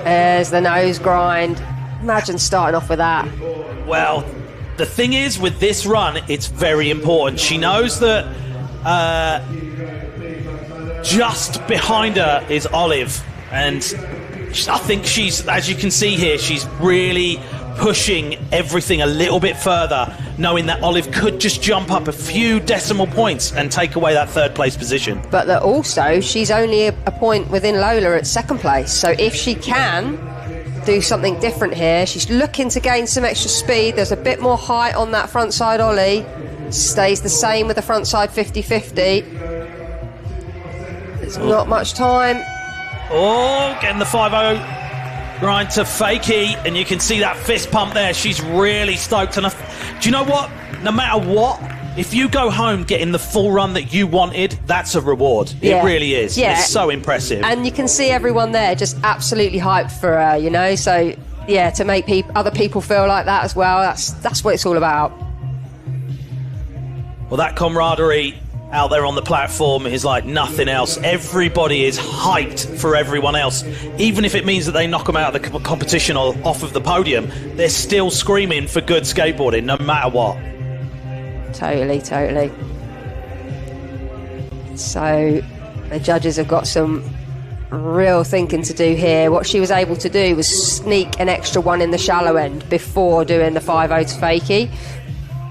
There's the nose grind. Imagine starting off with that. Well, the thing is, with this run, it's very important. She knows that just behind her is Olive. And I think she's, as you can see here, she's really pushing everything a little bit further, knowing that Olive could just jump up a few decimal points and take away that third place position. But that also, she's only a point within Lola at second place. So if she can do something different here, she's looking to gain some extra speed. There's a bit more height on that front side ollie. Stays the same with the front side 50-50. There's not much time. Oh, getting the 5-0 grind to fakie, and you can see that fist pump there. She's really stoked. And do you know what? No matter what, if you go home getting the full run that you wanted, that's a reward. Yeah. It really is. Yeah. It's so impressive. And you can see everyone there just absolutely hyped for her, you know? So, yeah, to make other people feel like that as well, that's what it's all about. Well, that camaraderie out there on the platform is like nothing else. Everybody is hyped for everyone else. Even if it means that they knock them out of the competition or off of the podium, they're still screaming for good skateboarding, no matter what. Totally. So the judges have got some real thinking to do here. What she was able to do was sneak an extra one in the shallow end before doing the 5-0 to fakie.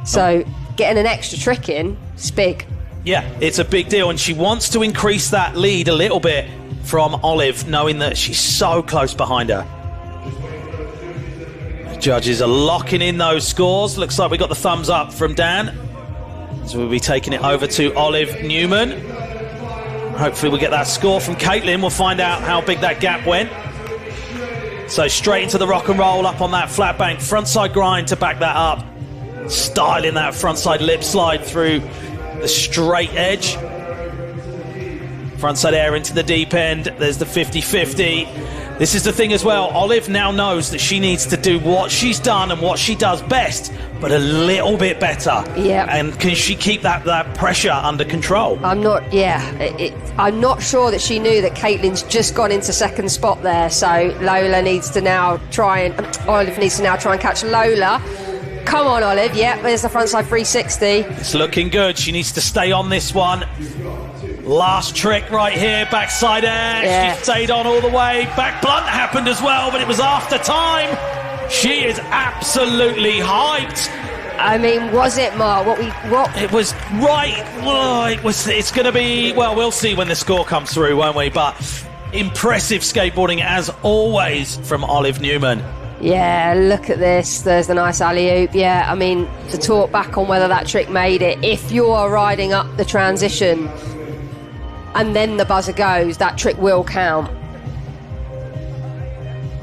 So getting an extra trick in is big. Yeah, it's a big deal, and she wants to increase that lead a little bit from Olive, knowing that she's so close behind her. The judges are locking in those scores. Looks like we got the thumbs up from Dan. So we'll be taking it over to Olive Newman. Hopefully we'll get that score from Caitlin. We'll find out how big that gap went. So straight into the rock and roll up on that flat bank. Frontside grind to back that up. Styling that frontside lip slide through the straight edge. Frontside air into the deep end. There's the 50-50. This is the thing as well. Olive now knows that she needs to do what she's done and what she does best, but a little bit better. Yeah. And can she keep that pressure under control? I'm not sure that she knew that Caitlin's just gone into second spot there. So Lola needs to now Olive needs to now try and catch Lola. Come on, Olive. Yeah, there's the frontside 360. It's looking good. She needs to stay on this one. Last trick right here, backside air. Yeah. She stayed on all the way. Back blunt happened as well, but it was after time. She is absolutely hyped. I mean, was it, Mark? What? It was right. It's going to be. Well, we'll see when the score comes through, won't we? But impressive skateboarding as always from Olive Newman. Yeah, look at this. There's the nice alley-oop. Yeah, I mean, to talk back on whether that trick made it, if you are riding up the transition and then the buzzer goes, that trick will count.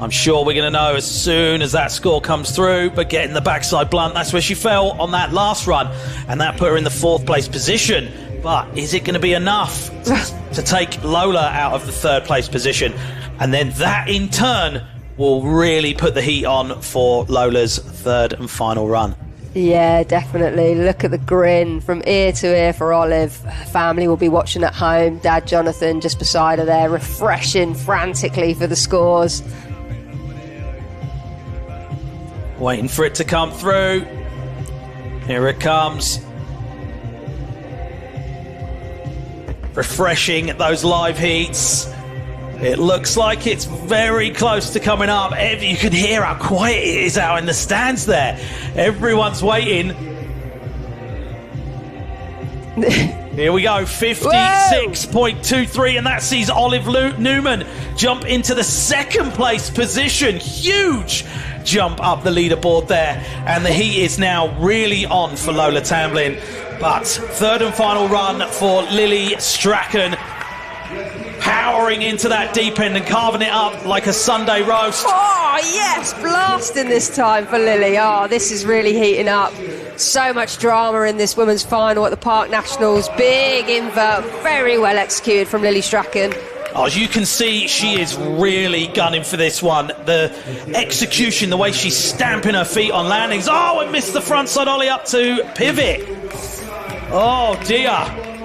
I'm sure we're going to know as soon as that score comes through, but getting the backside blunt, that's where she fell on that last run, and that put her in the 4th place position. But is it going to be enough to take Lola out of the 3rd place position? And then that in turn will really put the heat on for Lola's third and final run. Yeah, definitely. Look at the grin from ear to ear for Olive. Her family will be watching at home. Dad Jonathan just beside her there, refreshing frantically for the scores. Waiting for it to come through. Here it comes. Refreshing those live heats. It looks like it's very close to coming up. You can hear how quiet it is out in the stands there. Everyone's waiting. Here we go, 56.23, and that sees Olive Newman jump into the second place position. Huge jump up the leaderboard there, and the heat is now really on for Lola Tamblyn. But third and final run for Lily Strachan, powering into that deep end and carving it up like a Sunday roast. Oh, yes, blasting this time for Lily. Oh, this is really heating up. So much drama in this women's final at the Park Nationals. Big invert, very well executed from Lily Strachan. Oh, as you can see, she is really gunning for this one. The execution, the way she's stamping her feet on landings. Oh, and missed the frontside ollie up to pivot. Oh, dear.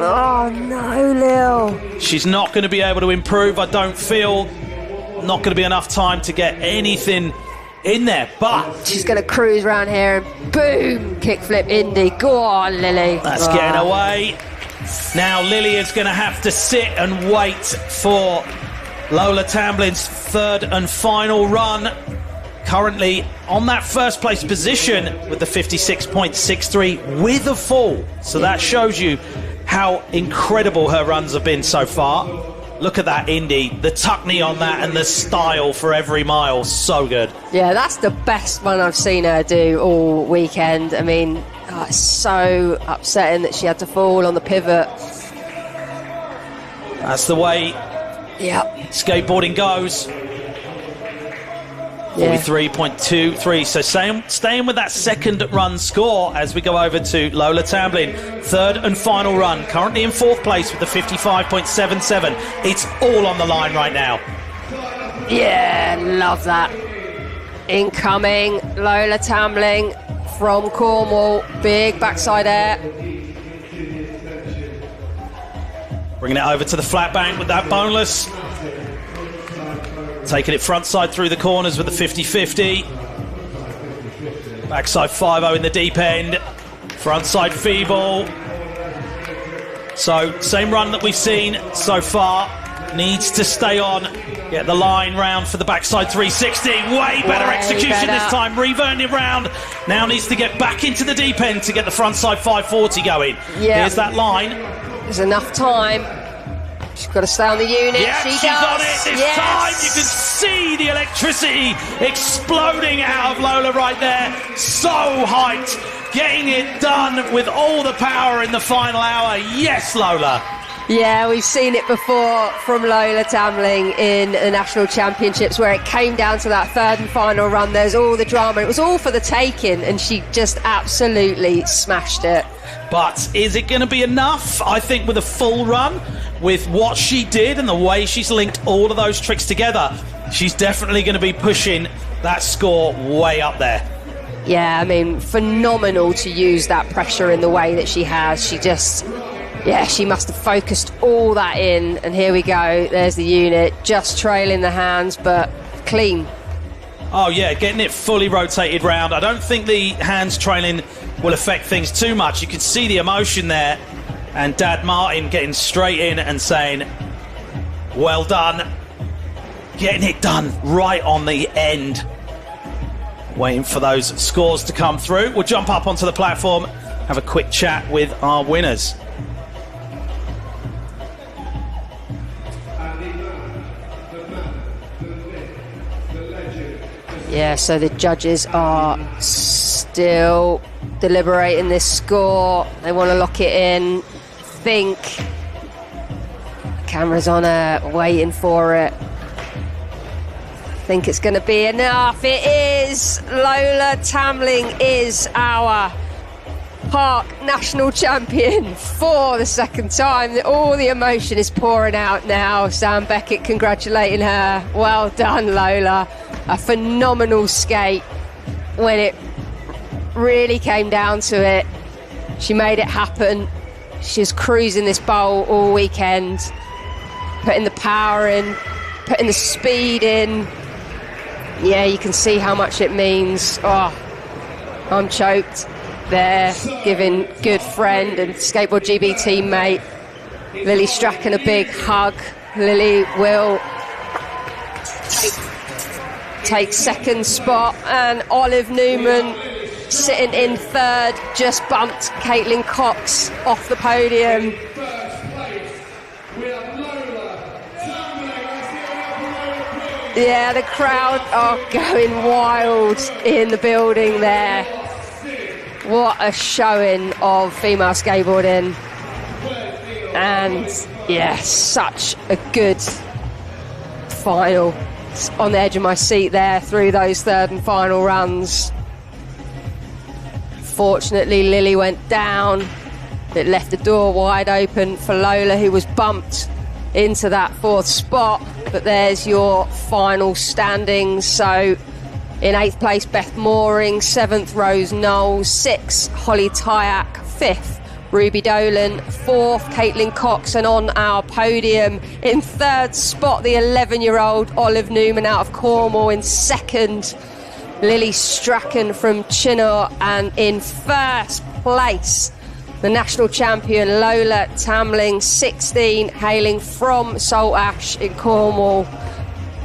Oh, no, Lil. She's not going to be able to improve, I don't feel. Not going to be enough time to get anything in there, but she's going to cruise around here and boom, kickflip Indy. Go on, Lily. That's getting away. Now Lily is going to have to sit and wait for Lola Tamblyn's third and final run. Currently on that first place position with the 56.63 with a fall. So that shows you how incredible her runs have been so far. Look at that Indy, the tuck knee on that and the style for every mile, so good. Yeah, that's the best one I've seen her do all weekend. I mean, it's so upsetting that she had to fall on the pivot. That's the way skateboarding goes. 43.23, so staying with that second run score as we go over to Lola Tamblyn. Third and final run, currently in fourth place with the 55.77. It's all on the line right now. Yeah, love that. Incoming, Lola Tamblyn from Cornwall. Big backside air. Bringing it over to the flat bank with that boneless. Taking it frontside through the corners with the 50-50. Backside 5-0 in the deep end. Frontside feeble. So, same run that we've seen so far. Needs to stay on. Get the line round for the backside 360. Way better execution this time. Reverting it round. Now needs to get back into the deep end to get the frontside 540 going. Yeah. Here's that line. There's enough time. She's got to stay on the unit. Yeah, she's on it this time. You can see the electricity exploding out of Lola right there. So hyped. Getting it done with all the power in the final hour. Yes, Lola. Yeah, we've seen it before from Lola Tamblyn in the National Championships where it came down to that third and final run. There's all the drama. It was all for the taking and she just absolutely smashed it. But is it going to be enough? I think with a full run, with what she did and the way she's linked all of those tricks together, she's definitely going to be pushing that score way up there. Yeah, I mean, phenomenal to use that pressure in the way that she has. She just, she must have focused all that in. And here we go. There's the unit, just trailing the hands, but clean. Oh, yeah, getting it fully rotated round. I don't think the hands trailing will affect things too much. You can see the emotion there. And Dad Martin getting straight in and saying, well done. Getting it done right on the end. Waiting for those scores to come through. We'll jump up onto the platform, have a quick chat with our winners. Yeah, so the judges are still deliberating this score. They want to lock it in. Think. Camera's on her, waiting for it. I think it's going to be enough. It is. Lola Tamblyn is our Park National Champion for the second time. All the emotion is pouring out now. Sam Beckett congratulating her. Well done, Lola. a phenomenal skate when it really came down to it. She made it happen. She's cruising this bowl all weekend, putting the power in, putting the speed in. Yeah, you can see how much it means. Oh, I'm choked there, giving good friend and Skateboard GB teammate Lily Strachan a big hug. Lily will take second spot, and Olive Newman sitting in third just bumped Caitlin Cox off the podium. Yeah, the crowd are going wild in the building there. What a showing of female skateboarding. And yeah, such a good final. On the edge of my seat there through those third and final runs. Fortunately, Lily went down. It left the door wide open for Lola, who was bumped into that fourth spot. But there's your final standings. So in 8th place, Beth Mooring, 7th, Rose Knowles, 6th, Holly Tyack, 5th, Ruby Dolan, 4th, Caitlin Cox, and on our podium in 3rd spot, the 11-year-old Olive Newman out of Cornwall. In 2nd, Lily Strachan from Chinnor, and in 1st place, the national champion Lola Tamling, 16, hailing from Saltash in Cornwall.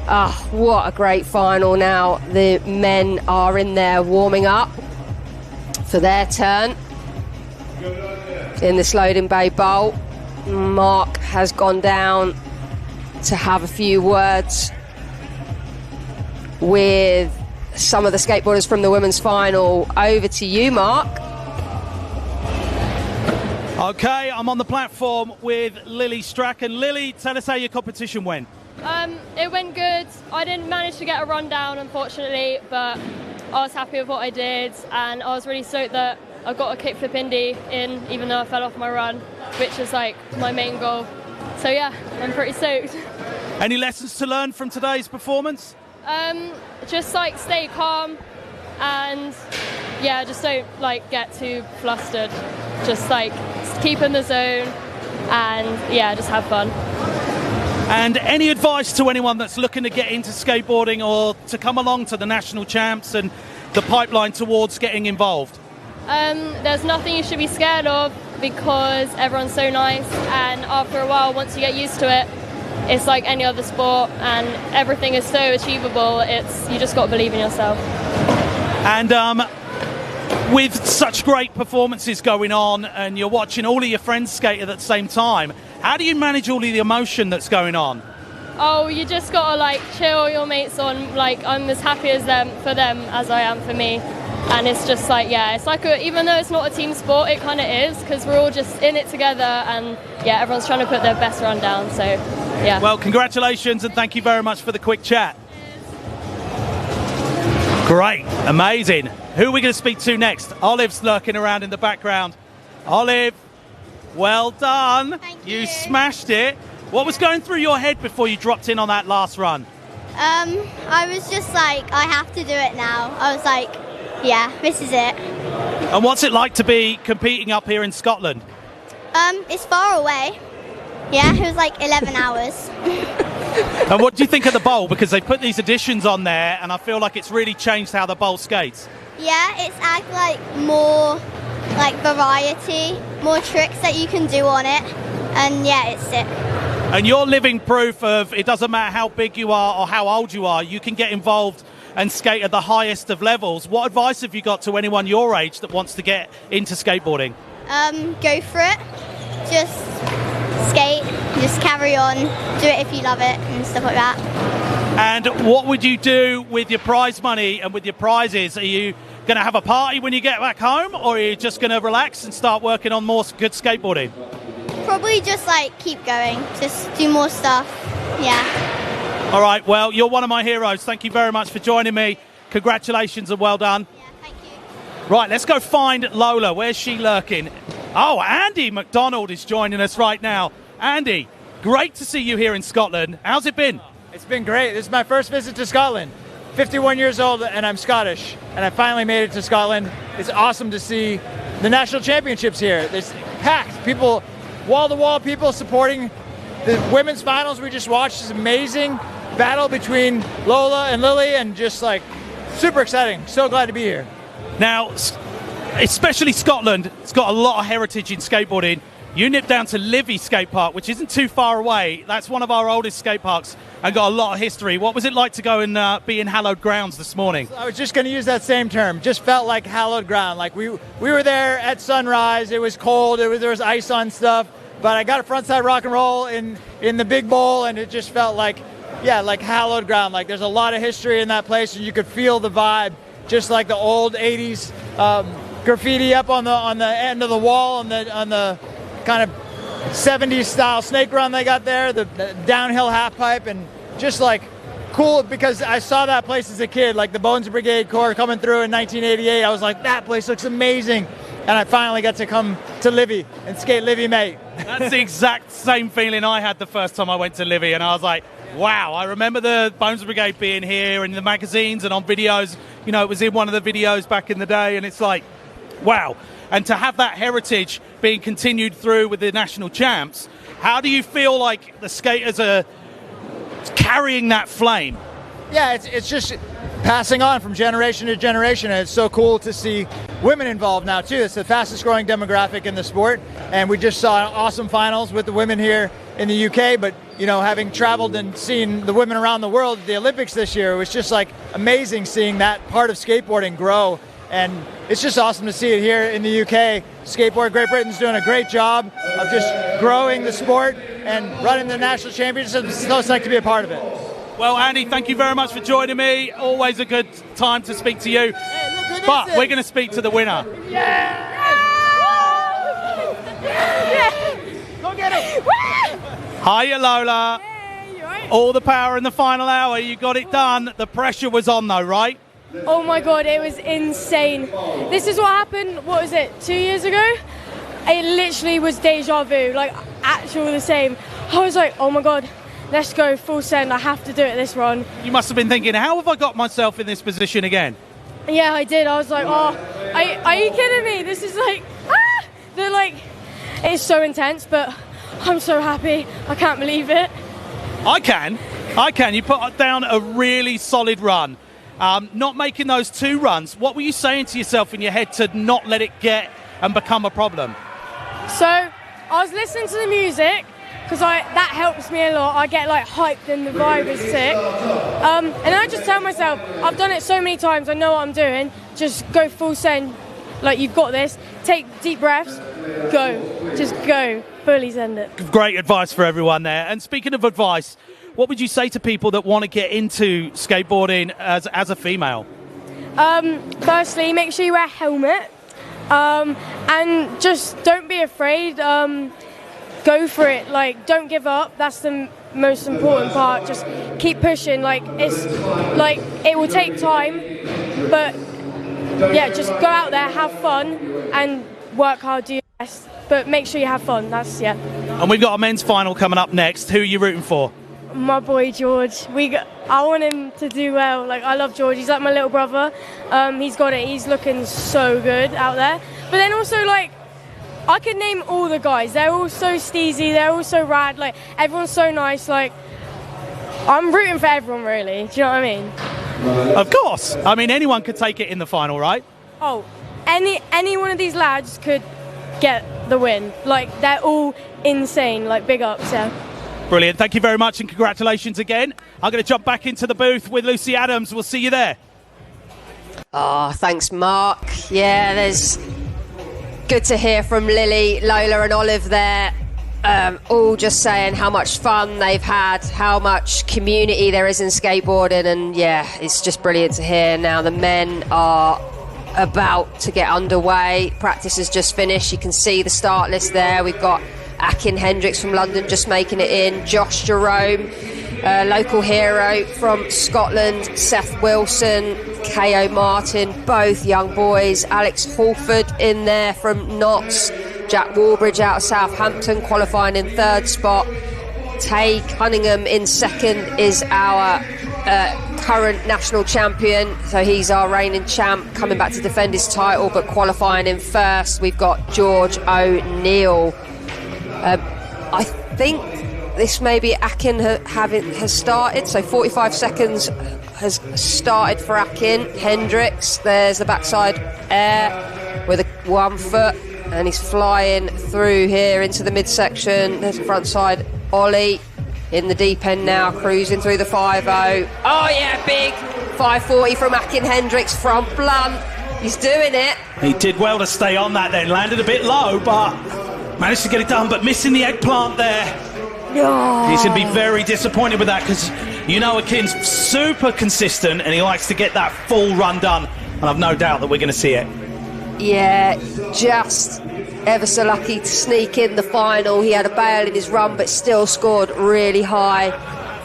Ah, what a great final. Now the men are in there warming up for their turn in this Loading Bay Bowl. Mark has gone down to have a few words with some of the skateboarders from the women's final. Over to you, Mark. Okay, I'm on the platform with Lily Strachan. Lily, tell us how your competition went. It went good. I didn't manage to get a rundown, unfortunately, but I was happy with what I did, and I was really stoked that I got a kickflip indie in, even though I fell off my run, which is like my main goal. So yeah, I'm pretty stoked. Any lessons to learn from today's performance? Just like stay calm, and yeah, just don't like get too flustered. Just like keep in the zone, and yeah, just have fun. And any advice to anyone that's looking to get into skateboarding or to come along to the national champs and the pipeline towards getting involved? There's nothing you should be scared of, because everyone's so nice, and after a while, once you get used to it, it's like any other sport, and everything is so achievable. You just got to believe in yourself. And with such great performances going on, and you're watching all of your friends skate at the same time, how do you manage all of the emotion that's going on? Oh, you just gotta like cheer your mates on. Like, I'm as happy as for them as I am for me, and it's just like, yeah, it's like even though it's not a team sport, it kind of is, because we're all just in it together, and yeah, everyone's trying to put their best run down. So yeah. Well, congratulations, and thank you very much for the quick chat. Great, amazing. Who are we going to speak to next? Olive's lurking around in the background. Olive, well done. Thank you. You smashed it. What was going through your head before you dropped in on that last run? I was just like, I have to do it now. I was like, yeah, this is it. And what's it like to be competing up here in Scotland? It's far away. Yeah, it was like 11 hours. And what do you think of the bowl? Because they put these additions on there, and I feel like it's really changed how the bowl skates. Yeah, it's like more like variety, more tricks that you can do on it, and yeah, it's sick. And you're living proof of it doesn't matter how big you are or how old you are, you can get involved and skate at the highest of levels. What advice have you got to anyone your age that wants to get into skateboarding? Go for it. Just skate, just carry on, do it if you love it and stuff like that. And what would you do with your prize money and with your prizes? Are you going to have a party when you get back home, or are you just going to relax and start working on more good skateboarding? Probably just like keep going, just do more stuff, yeah. All right, well, you're one of my heroes. Thank you very much for joining me. Congratulations and well done. Yeah, thank you. Right, let's go find Lola. Where's she lurking? Oh, Andy McDonald is joining us right now. Andy, great to see you here in Scotland. How's it been? It's been great. This is my first visit to Scotland. 51 years old and I'm Scottish, and I finally made it to Scotland. It's awesome to see the national championships here. There's packed people, wall-to-wall people supporting. The women's finals we just watched is amazing. Battle between Lola and Lily, and just like super exciting. So glad to be here. Now, especially Scotland, it's got a lot of heritage in skateboarding. You nipped down to Livy Skate Park, which isn't too far away. That's one of our oldest skate parks and got a lot of history. What was it like to go and be in hallowed grounds this morning? I was just going to use that same term. Just felt like hallowed ground. Like we were there at sunrise. It was cold. There was ice on stuff. But I got a frontside rock and roll in the big bowl, and it just felt like, yeah, like hallowed ground. Like there's a lot of history in that place, and you could feel the vibe, just like the old '80s graffiti up on the end of the wall on the kind of 70s style snake run they got there, the downhill half pipe, and just like cool because I saw that place as a kid, like the Bones Brigade Corps coming through in 1988. I was like, that place looks amazing. And I finally got to come to Livy and skate Livy, mate. That's the exact same feeling I had the first time I went to Livy, and I was like, wow, I remember the Bones Brigade being here and in the magazines and on videos. You know, it was in one of the videos back in the day, and it's like, wow. And to have that heritage being continued through with the national champs, how do you feel like the skaters are carrying that flame? Yeah, it's just passing on from generation to generation, and it's so cool to see women involved now too. It's the fastest growing demographic in the sport, and we just saw awesome finals with the women here in the UK. But you know, having traveled and seen the women around the world at the Olympics this year, it was just like amazing seeing that part of skateboarding grow. And it's just awesome to see it here in the UK. Skateboard Great Britain's doing a great job of just growing the sport and running the national championships. It's so exciting to be a part of it. Well, Andy, thank you very much for joining me. Always a good time to speak to you. Hey, but we're going to speak to the winner. Yeah! Go get him! Hiya, Lola. Hey, you right? All the power in the final hour. You got it done. The pressure was on, though, right? Oh my god, it was insane. This is what happened, what was it, 2 years ago? It literally was deja vu, like actual the same. I was like, oh my god, let's go full send, I have to do it this run. You must have been thinking, how have I got myself in this position again? Yeah, I did. I was like, oh, are you kidding me? This is like, they're like, it's so intense, but I'm so happy. I can't believe it. I can. You put down a really solid run. Not making those two runs, what were you saying to yourself in your head to not let it get and become a problem? So I was listening to the music because that helps me a lot. I get like hyped and the vibe is sick. And I just tell myself, I've done it so many times, I know what I'm doing. Just go full send, like you've got this. Take deep breaths, go. Just go, fully send it. Great advice for everyone there. And speaking of advice, what would you say to people that want to get into skateboarding as a female? Firstly, make sure you wear a helmet. And just don't be afraid. Go for it. Like, don't give up. That's the most important part. Just keep pushing. Like, it's like it will take time, but yeah, just go out there, have fun, and work hard, do your best. But make sure you have fun. That's And we've got a men's final coming up next. Who are you rooting for? My boy George. I want him to do well. Like, I love George. He's like my little brother. He's got it. He's looking so good out there. But then also, like, I could name all the guys. They're all so steezy. They're all so rad. Like, everyone's so nice. Like, I'm rooting for everyone, really. Do you know what I mean? Of course. I mean, anyone could take it in the final, right? Oh, any one of these lads could get the win. Like, they're all insane. Like, big ups, yeah. Brilliant. Thank you very much and congratulations again. I'm going to jump back into the booth with Lucy Adams. We'll see you there. Oh, thanks, Mark. Yeah, there's good to hear from Lily, Lola and Olive there. All just saying how much fun they've had, how much community there is in skateboarding, and yeah, it's just brilliant to hear. Now the men are about to get underway. Practice has just finished. You can see the start list there. We've got Akin Hendricks from London just making it in, Josh Jerome, local hero from Scotland, Seth Wilson, K.O. Martin, both young boys, Alex Hawford in there from Notts, Jack Warbridge out of Southampton qualifying in third spot, Tay Cunningham in second is our current national champion, so he's our reigning champ, coming back to defend his title, but qualifying in first. We've got George O'Neill. I think this maybe Akin has started, so 45 seconds has started for Akin. Hendricks, there's the backside air with a 1 foot, and he's flying through here into the midsection. There's the front side ollie in the deep end now, cruising through the 5.0. Oh yeah, big 540 from Akin Hendricks from blunt. He's doing it. He did well to stay on that then, landed a bit low, but managed to get it done, but missing the eggplant there. Oh. He's going to be very disappointed with that, because you know Akin's super consistent and he likes to get that full run done, and I've no doubt that we're going to see it. Yeah, just ever so lucky to sneak in the final. He had a bail in his run, but still scored really high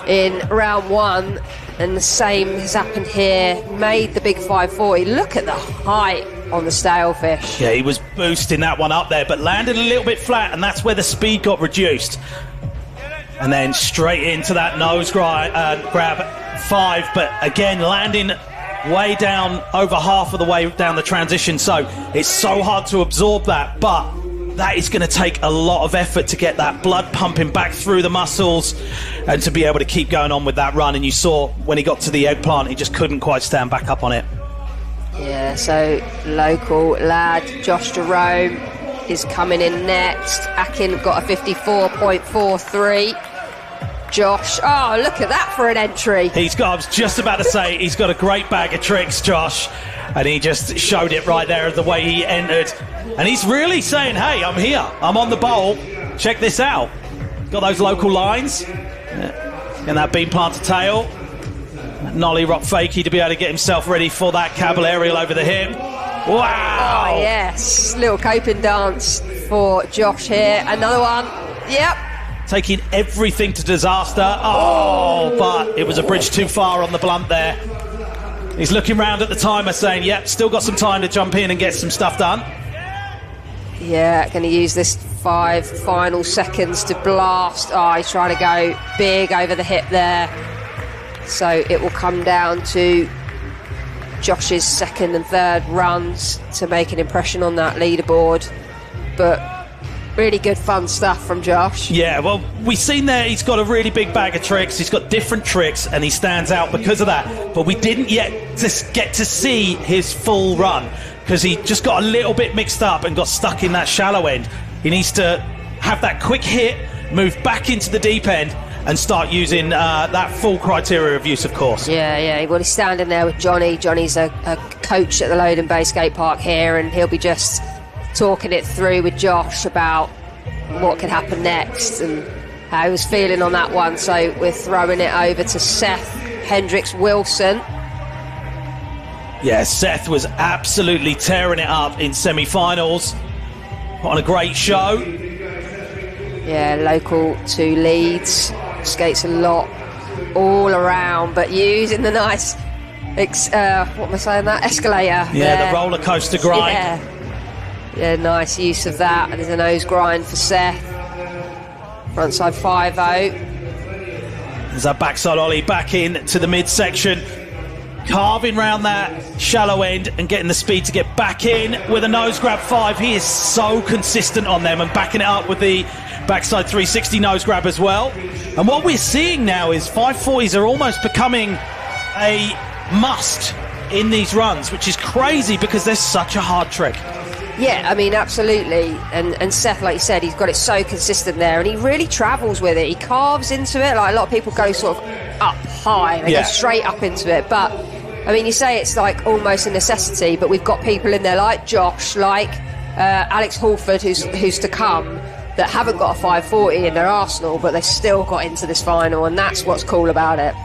in round 1, and the same has happened here. Made the big 540. Look at the height on the stalefish. Yeah, he was boosting that one up there, but landed a little bit flat, and that's where the speed got reduced. And then straight into that nose grab 5, but again landing way down, over half of the way down the transition, so it's so hard to absorb that, but that is going to take a lot of effort to get that blood pumping back through the muscles and to be able to keep going on with that run. And you saw when he got to the eggplant, he just couldn't quite stand back up on it. Yeah, so local lad Josh Jerome is coming in next. Akin got a 54.43. Josh, oh, look at that for an entry. I was just about to say, he's got a great bag of tricks, Josh, and he just showed it right there the way he entered. And he's really saying, hey, I'm here, I'm on the bowl, check this out. Got those local lines, and that beam planter tail, nollie rock fakie to be able to get himself ready for that cable aerial over the hip. Wow! Oh, yes, little coping dance for Josh here. Another one, yep. Taking everything to disaster. Oh, but it was a bridge too far on the blunt there. He's looking round at the timer saying, yep, still got some time to jump in and get some stuff done. Yeah, going to use this 5 final seconds to blast. Oh, he's trying to go big over the hip there. So it will come down to Josh's second and third runs to make an impression on that leaderboard. But really good fun stuff from Josh. Yeah, well, we've seen there he's got a really big bag of tricks. He's got different tricks and he stands out because of that. But we didn't yet just get to see his full run because he just got a little bit mixed up and got stuck in that shallow end. He needs to have that quick hit, move back into the deep end and start using that full criteria of use, of course. Yeah. Well, he's standing there with Johnny. Johnny's a coach at the Loading Bay Skate Park here, and he'll be just talking it through with Josh about what could happen next and how he was feeling on that one. So we're throwing it over to Seth Hendricks-Wilson. Yeah, Seth was absolutely tearing it up in semi-finals. Put on a great show. Yeah, local to Leeds. Skates a lot all around, but using the nice, what am I saying, that escalator. Yeah, the roller coaster grind. Yeah, nice use of that. There's a nose grind for Seth. Frontside 5.0. There's that backside ollie back in to the midsection. Carving round that shallow end and getting the speed to get back in with a nose grab 5. He is so consistent on them and backing it up with the backside 360 nose grab as well. And what we're seeing now is 540s are almost becoming a must in these runs, which is crazy because they're such a hard trick. Yeah, I mean, absolutely. And Seth, like you said, he's got it so consistent there, and he really travels with it. He carves into it. Like a lot of people go sort of up high, they go straight up into it. But I mean, you say it's like almost a necessity, but we've got people in there like Josh, like Alex Halford, who's to come, that haven't got a 540 in their arsenal, but they still got into this final, and that's what's cool about it.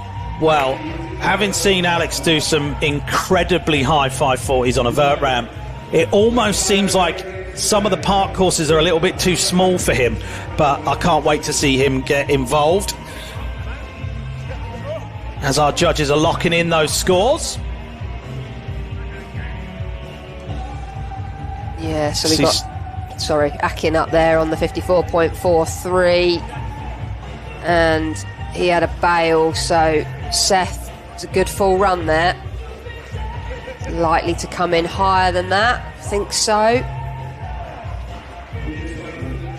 Well, having seen Alex do some incredibly high 540s on a vert ramp, it almost seems like some of the park courses are a little bit too small for him, but I can't wait to see him get involved. As our judges are locking in those scores. Yeah, so we got, Akin up there on the 54.43, and he had a bail, so Seth It's a good full run there. Likely to come in higher than that. I think so.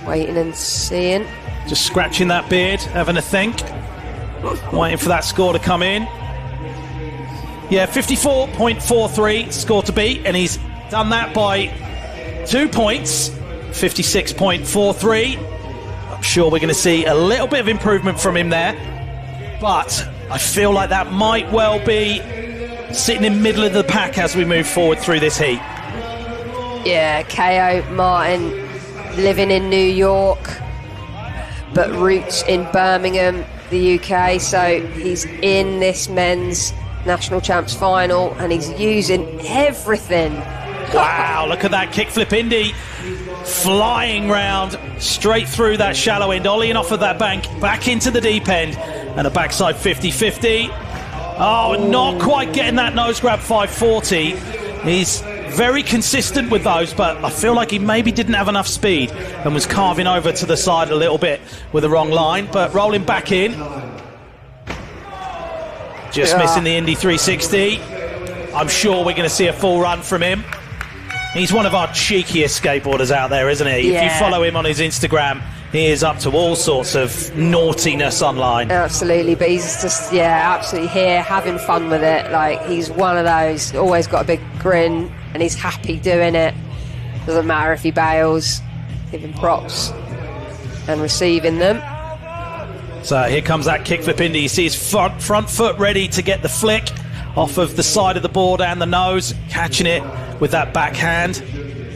Waiting and seeing. Just scratching that beard, having a think. Waiting for that score to come in. Yeah, 54.43 score to beat, and he's done that by 2 points. 56.43. I'm sure we're going to see a little bit of improvement from him there, but I feel like that might well be sitting in the middle of the pack as we move forward through this heat. Yeah, KO Martin, living in New York, but roots in Birmingham, the UK, so he's in this men's national champs final and he's using everything. Wow, look at that kickflip Indy, flying round straight through that shallow end, ollieing off of that bank back into the deep end, and a backside 50-50. Oh, not quite getting that nose grab 540. He's very consistent with those, but I feel like he maybe didn't have enough speed and was carving over to the side a little bit with the wrong line, but rolling back in. Just missing the Indy 360. I'm sure we're going to see a full run from him. He's one of our cheekiest skateboarders out there, isn't he? Yeah. If you follow him on his Instagram, he is up to all sorts of naughtiness online. Absolutely, but he's just, absolutely here, having fun with it. Like, he's one of those, always got a big grin, and he's happy doing it. Doesn't matter if he bails, giving props and receiving them. So here comes that kickflip Indy. You see his front foot ready to get the flick off of the side of the board and the nose, catching it with that backhand.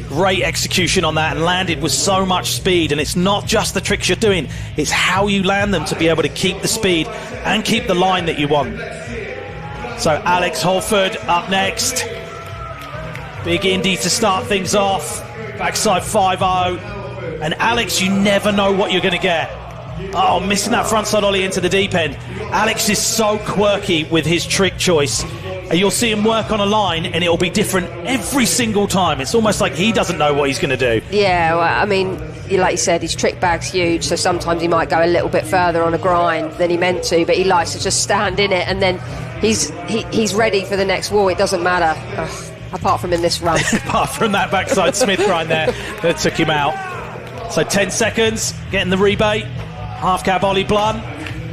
Great execution on that, and landed with so much speed. And it's not just the tricks you're doing, it's how you land them to be able to keep the speed and keep the line that you want. So Alex Holford up next. Big Indy to start things off. Backside 5-0. And Alex, you never know what you're going to get. Oh, missing that frontside ollie into the deep end. Alex is so quirky with his trick choice. You'll see him work on a line and it'll be different every single time. It's almost like he doesn't know what he's going to do. Yeah, well, I mean, like you said, his trick bag's huge, so sometimes he might go a little bit further on a grind than he meant to, but he likes to just stand in it, and then he's ready for the next wall. It doesn't matter. Ugh, apart from in this run. Apart from that backside Smith grind there that took him out. So 10 seconds, getting the rebate. Half cab ollie blunt,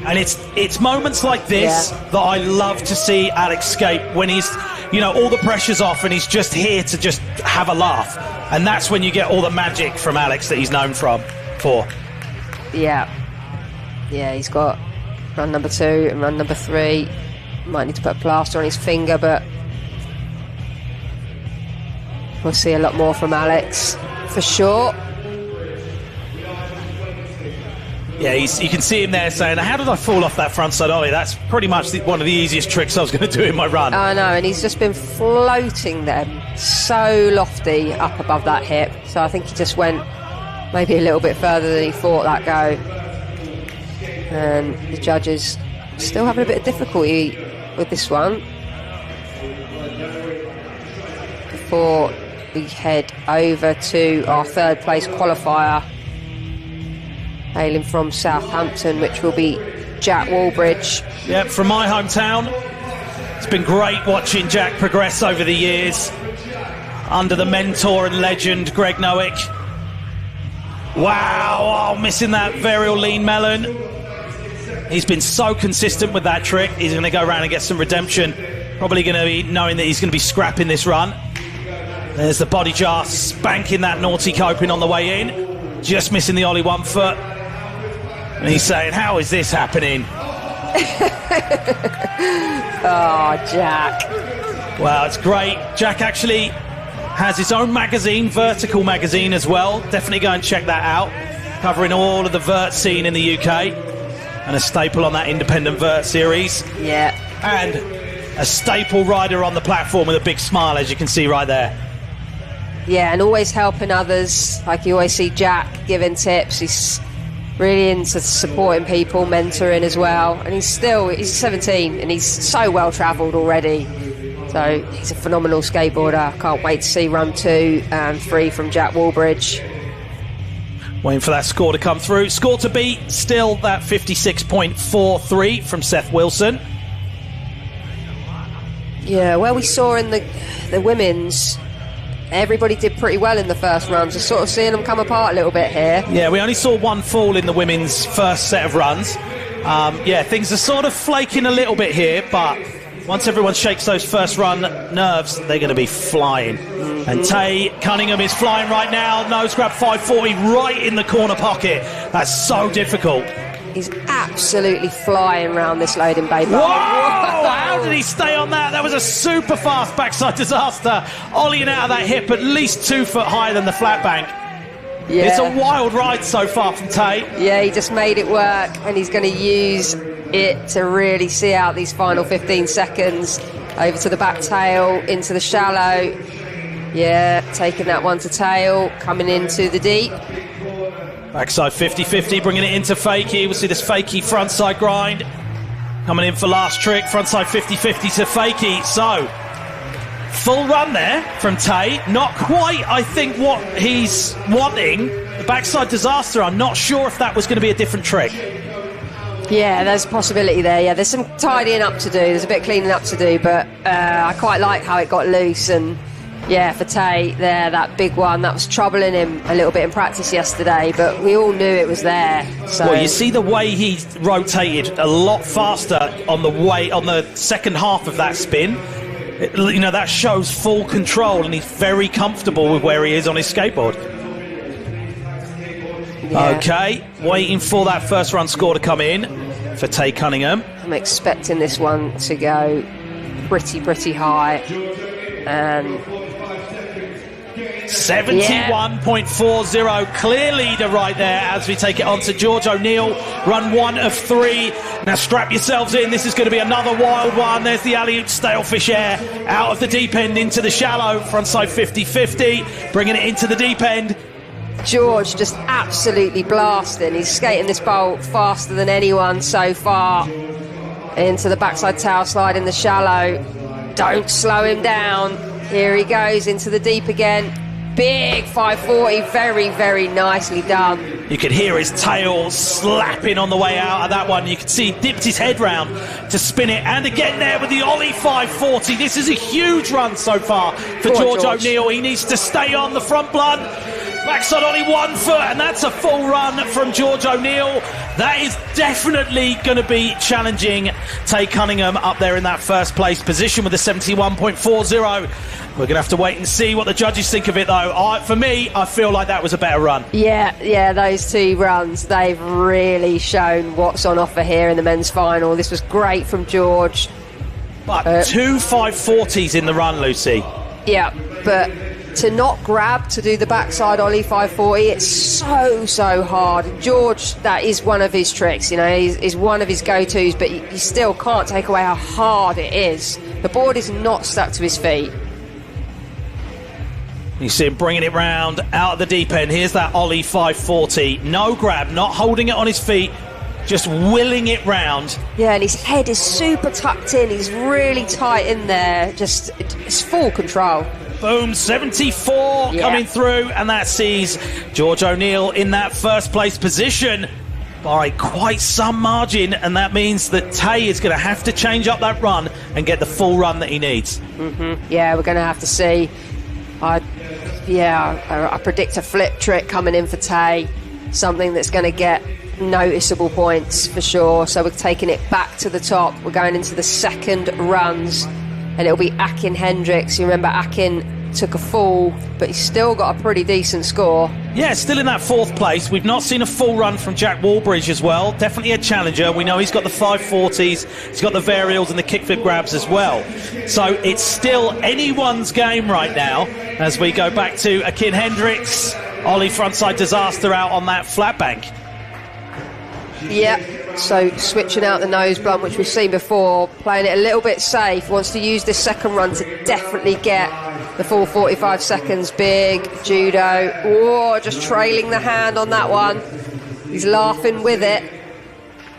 and it's moments like this that I love to see Alex skate, when he's, all the pressure's off and he's just here to just have a laugh, and that's when you get all the magic from Alex that he's known for. Yeah, he's got run number 2 and run number 3. Might need to put a plaster on his finger, but we'll see a lot more from Alex for sure. Yeah, you can see him there saying, how did I fall off that frontside ollie? That's pretty much one of the easiest tricks I was going to do in my run. I know, and he's just been floating them so lofty up above that hip. So I think he just went maybe a little bit further than he thought that go. And the judges still having a bit of difficulty with this one. Before we head over to our third place qualifier, hailing from Southampton, which will be Jack Walbridge. Yep, from my hometown. It's been great watching Jack progress over the years under the mentor and legend Greg Nowick. Wow, missing that varial lean melon. He's been so consistent with that trick. He's going to go around and get some redemption. Probably going to be knowing that he's going to be scrapping this run. There's the body jar, spanking that naughty coping on the way in. Just missing the ollie 1 foot. And he's saying, how is this happening? Oh, Jack. Well, it's great. Jack actually has his own magazine, Vertical magazine as well. Definitely go and check that out. Covering all of the vert scene in the UK. And a staple on that independent vert series. Yeah. And a staple rider on the platform with a big smile, as you can see right there. Yeah, and always helping others. Like you always see Jack giving tips. He's really into supporting people, mentoring as well. And he's 17 and he's so well travelled already. So he's a phenomenal skateboarder. Can't wait to see run 2 and 3 from Jack Walbridge. Waiting for that score to come through. Score to beat, still that 56.43 from Seth Wilson. Yeah, well, we saw in the women's, everybody did pretty well in the first runs. We're sort of seeing them come apart a little bit here. Yeah, we only saw one fall in the women's first set of runs. Yeah, things are sort of flaking a little bit here, but once everyone shakes those first run nerves, they're going to be flying. And Tay Cunningham is flying right now. Nose grab 540 right in the corner pocket. That's so difficult. He's absolutely flying around this loading bay. Whoa! How did he stay on that? That was a super fast backside disaster. Ollieing out of that hip at least 2 foot higher than the flat bank. Yeah. It's a wild ride so far from Tay. Yeah, he just made it work, and he's going to use it to really see out these final 15 seconds. Over to the back tail, into the shallow. Yeah, taking that one to tail, coming into the deep. Backside 50-50, bringing it into fakie. We'll see this fakie frontside grind. Coming in for last trick, frontside 50-50 to fakie. So, full run there from Tay. Not quite, I think, what he's wanting. The backside disaster, I'm not sure if that was going to be a different trick. Yeah, there's a possibility there. Yeah, there's some tidying up to do. There's a bit of cleaning up to do, but I quite like how it got loose. And yeah, for Tay there, that big one, that was troubling him a little bit in practice yesterday, but we all knew it was there. So. Well, you see the way he rotated a lot faster on the second half of that spin. You know, that shows full control, and he's very comfortable with where he is on his skateboard. Yeah. Okay, waiting for that first run score to come in for Tay Cunningham. I'm expecting this one to go pretty high. And 71.40, clear leader right there as we take it on to George O'Neill. Run 1 of 3. Now strap yourselves in, this is going to be another wild one. There's the alley-oop stalefish air out of the deep end into the shallow, frontside 50-50, bringing it into the deep end. George just absolutely blasting. He's skating this bowl faster than anyone so far. Into the backside tail slide in the shallow. Don't slow him down. Here he goes into the deep again. Big 540, very nicely done. You could hear his tail slapping on the way out of that one. You could see he dipped his head round to spin it, and again there with the Ollie 540. This is a huge run so far for George O'Neill. He needs to stay on the front blunt. Backside Ollie 1 foot, and that's a full run from George O'Neill. That is definitely going to be challenging Tay Cunningham up there in that first place position with a 71.40. We're going to have to wait and see what the judges think of it, though. For me, I feel like that was a better run. Yeah, those 2 runs, they've really shown what's on offer here in the men's final. This was great from George. But 2 540s in the run, Lucy. Yeah, but to not grab to do the backside Ollie 540, it's so hard. George, that is one of his tricks, you know, is one of his go-tos, but you still can't take away how hard it is. The board is not stuck to his feet. You see him bringing it round out of the deep end. Here's that Ollie 540. No grab, not holding it on his feet, just willing it round. Yeah, and his head is super tucked in. He's really tight in there. Just, it's full control. Boom, 74 coming through, and that sees George O'Neill in that first place position by quite some margin, and that means that Tay is going to have to change up that run and get the full run that he needs. Yeah, we're going to have to see. I predict a flip trick coming in for Tay, something that's going to get noticeable points for sure. So we're taking it back to the top. We're going into the second runs, and it'll be Akin Hendricks. You remember Akin took a fall, but he's still got a pretty decent score. Yeah, still in that 4th place. We've not seen a full run from Jack Walbridge as well. Definitely a challenger. We know he's got the 540s, he's got the varials and the kickflip grabs as well. So it's still anyone's game right now as we go back to Akin Hendricks. Ollie frontside disaster out on that flat bank. Yeah, so switching out the nose blunt, which we've seen before, playing it a little bit safe, wants to use this second run to definitely get the full 45 seconds. Big judo. Whoa, just trailing the hand on that one. He's laughing with it.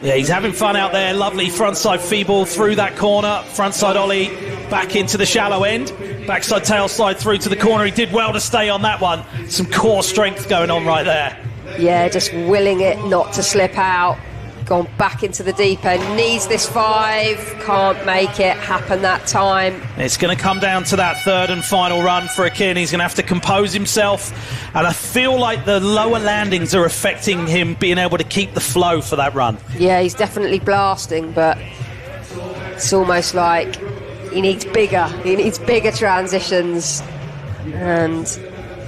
Yeah, he's having fun out there. Lovely frontside feeble through that corner. Frontside Ollie back into the shallow end. Backside tail slide through to the corner. He did well to stay on that one. Some core strength going on right there. Yeah, just willing it not to slip out. gone back into the deep end, needs this 5, can't make it happen that time. It's going to come down to that third and final run for Akin. He's going to have to compose himself, and I feel like the lower landings are affecting him being able to keep the flow for that run. Yeah, he's definitely blasting, but it's almost like he needs bigger transitions, and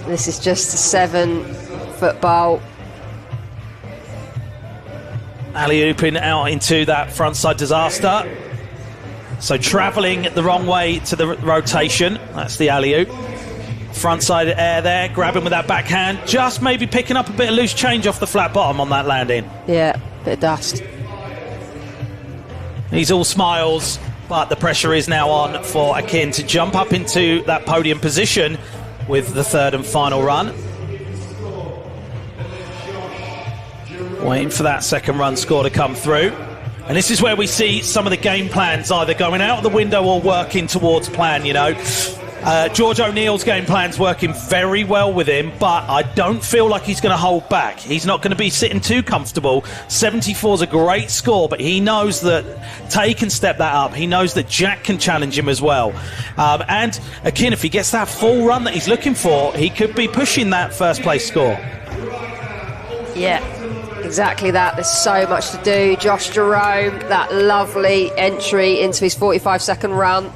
this is just a 7-foot bolt. Alley-ooping out into that frontside disaster. So travelling the wrong way to the rotation. That's the alley-oop. Frontside air there, grabbing with that backhand. Just maybe picking up a bit of loose change off the flat bottom on that landing. Yeah, bit of dust. He's all smiles, but the pressure is now on for Akin to jump up into that podium position with the third and final run. Waiting for that second run score to come through. And this is where we see some of the game plans either going out the window or working towards plan, you know. George O'Neill's game plan's working very well with him, but I don't feel like he's going to hold back. He's not going to be sitting too comfortable. 74 is a great score, but he knows that Tay can step that up. He knows that Jack can challenge him as well. And Akin, if he gets that full run that he's looking for, he could be pushing that first place score. Yeah. Exactly that. There's so much to do. Josh Jerome, that lovely entry into his 45-second run.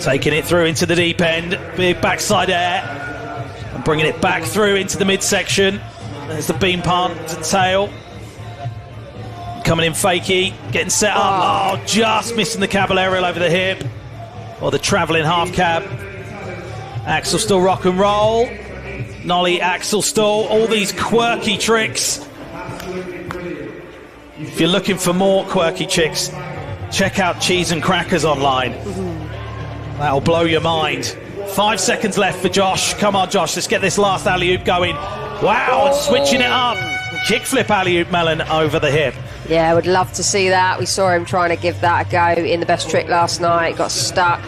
Taking it through into the deep end. Big backside air. And bringing it back through into the midsection. There's the beam palm to tail. Coming in fakey. Getting set up. Oh, just missing the caballerial over the hip. Or the travelling half cab. Axel still rock and roll. Nollie, axel stall, all these quirky tricks. If you're looking for more quirky tricks, check out Cheese and Crackers online. That'll blow your mind. 5 seconds left for Josh. Come on, Josh, let's get this last alley-oop going. Wow, and switching it up. Kickflip alley-oop melon over the hip. Yeah, I would love to see that. We saw him trying to give that a go in the best trick last night. Got stuck,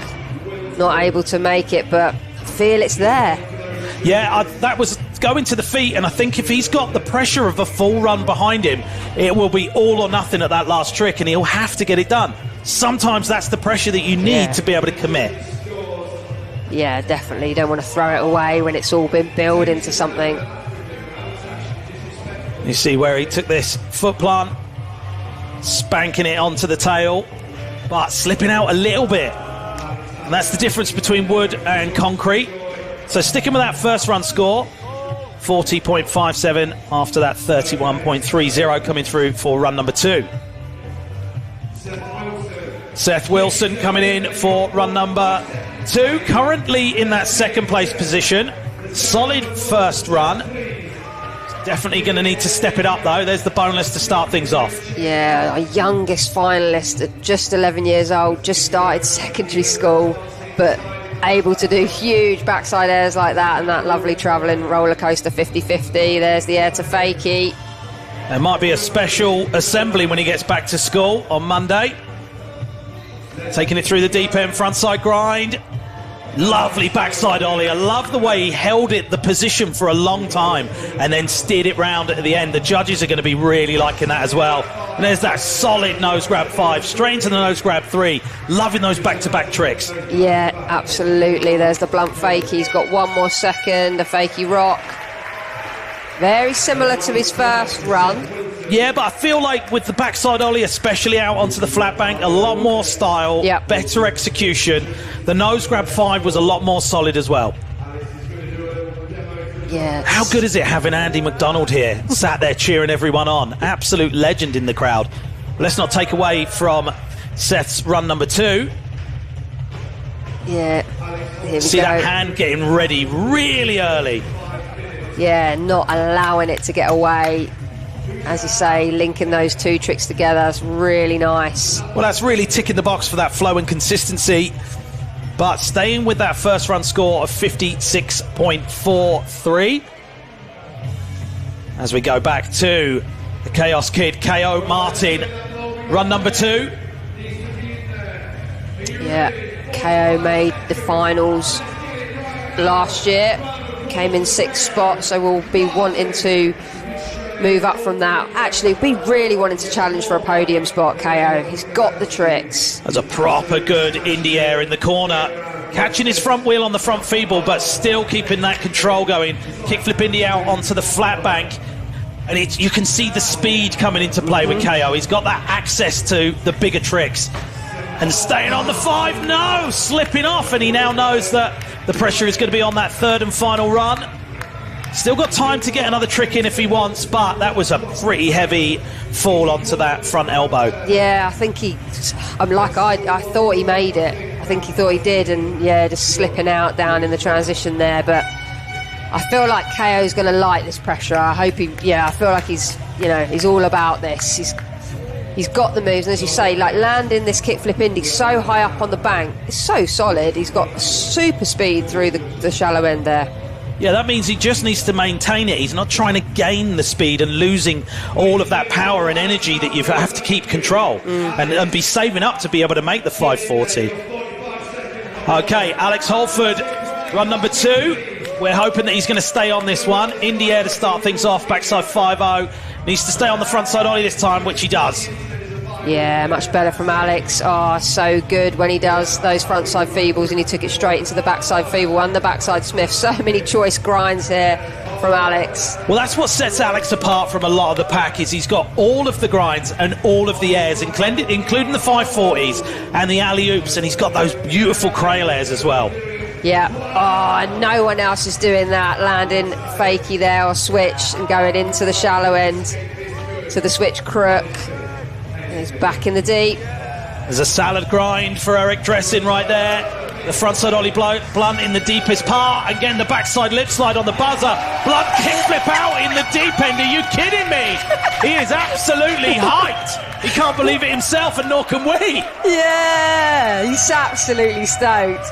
not able to make it, but feel it's there. Yeah, that was going to the feet, and I think if he's got the pressure of a full run behind him, it will be all or nothing at that last trick, and he'll have to get it done. Sometimes that's the pressure that you need to be able to commit. Yeah, definitely. You don't want to throw it away when it's all been built into something. You see where he took this foot plant, spanking it onto the tail, but slipping out a little bit. And that's the difference between wood and concrete. So sticking with that first run score, 40.57 after that 31.30 coming through for run number 2. Seth Wilson coming in for run number 2, currently in that second place position. Solid first run. Definitely going to need to step it up though. There's the bonus to start things off. Yeah, our youngest finalist at just 11 years old, just started secondary school, but able to do huge backside airs like that, and that lovely travelling roller coaster 50-50. There's the air to fakie. There might be a special assembly when he gets back to school on Monday. Taking it through the deep end, frontside grind. Lovely backside ollie. I love the way he held it, the position for a long time, and then steered it round at the end. The judges are going to be really liking that as well. And there's that solid nose grab 5, straight into the nose grab 3. Loving those back-to-back tricks. Yeah, absolutely. There's the blunt fakie. He's got one more second, the fakie rock. Very similar to his first run. Yeah, but I feel like with the backside ollie, especially out onto the flat bank, a lot more style, better execution. The nose grab 5 was a lot more solid as well. Yeah. How good is it having Andy McDonald here, sat there cheering everyone on? Absolute legend in the crowd. Let's not take away from Seth's run number 2. Yeah. Here we See go. that hand getting ready really early. Yeah, not allowing it to get away. As you say, linking those two tricks together, that's really nice. Well, that's really ticking the box for that flow and consistency. But staying with that first run score of 56.43. As we go back to the Chaos Kid, KO Martin, run number 2. Yeah, KO made the finals last year, came in 6th spot, so we'll be wanting to move up from that. Actually, we really wanted to challenge for a podium spot, KO. He's got the tricks. There's a proper good Indy air in the corner. Catching his front wheel on the front feeble, but still keeping that control going. Kickflip Indy out onto the flat bank. And you can see the speed coming into play with KO. He's got that access to the bigger tricks. And staying on the 5, no, slipping off. And he now knows that the pressure is going to be on that third and final run. Still got time to get another trick in if he wants, but that was a pretty heavy fall onto that front elbow. Yeah, I think I thought he made it. I think he thought he did, and yeah, just slipping out down in the transition there. But I feel like KO's going to like this pressure. I feel like he's all about this. He's got the moves, and as you say, like landing this kickflip Indy so high up on the bank, it's so solid. He's got super speed through the shallow end there. Yeah, that means he just needs to maintain it. He's not trying to gain the speed and losing all of that power and energy that you have to keep control and be saving up to be able to make the 540. Okay, Alex Holford, run number 2. We're hoping that he's going to stay on this one. In the air to start things off, backside 5-0. Needs to stay on the front side ollie this time, which he does. Yeah, much better from Alex. Oh, so good when he does those frontside feebles, and he took it straight into the backside feeble and the backside Smith. So many choice grinds here from Alex. Well, that's what sets Alex apart from a lot of the pack, is he's got all of the grinds and all of the airs, including the 540s and the alley-oops, and he's got those beautiful crail airs as well. Yeah. Oh, and no one else is doing that, landing fakie there or switch and going into the shallow end to the switch crook. He's back in the deep. There's a salad grind for Eric Dressing right there. The frontside ollie Blunt in the deepest part. Again, the backside lip slide on the buzzer. Blunt kickflip out in the deep end. Are you kidding me? He is absolutely hyped. He can't believe it himself, and nor can we. Yeah, he's absolutely stoked.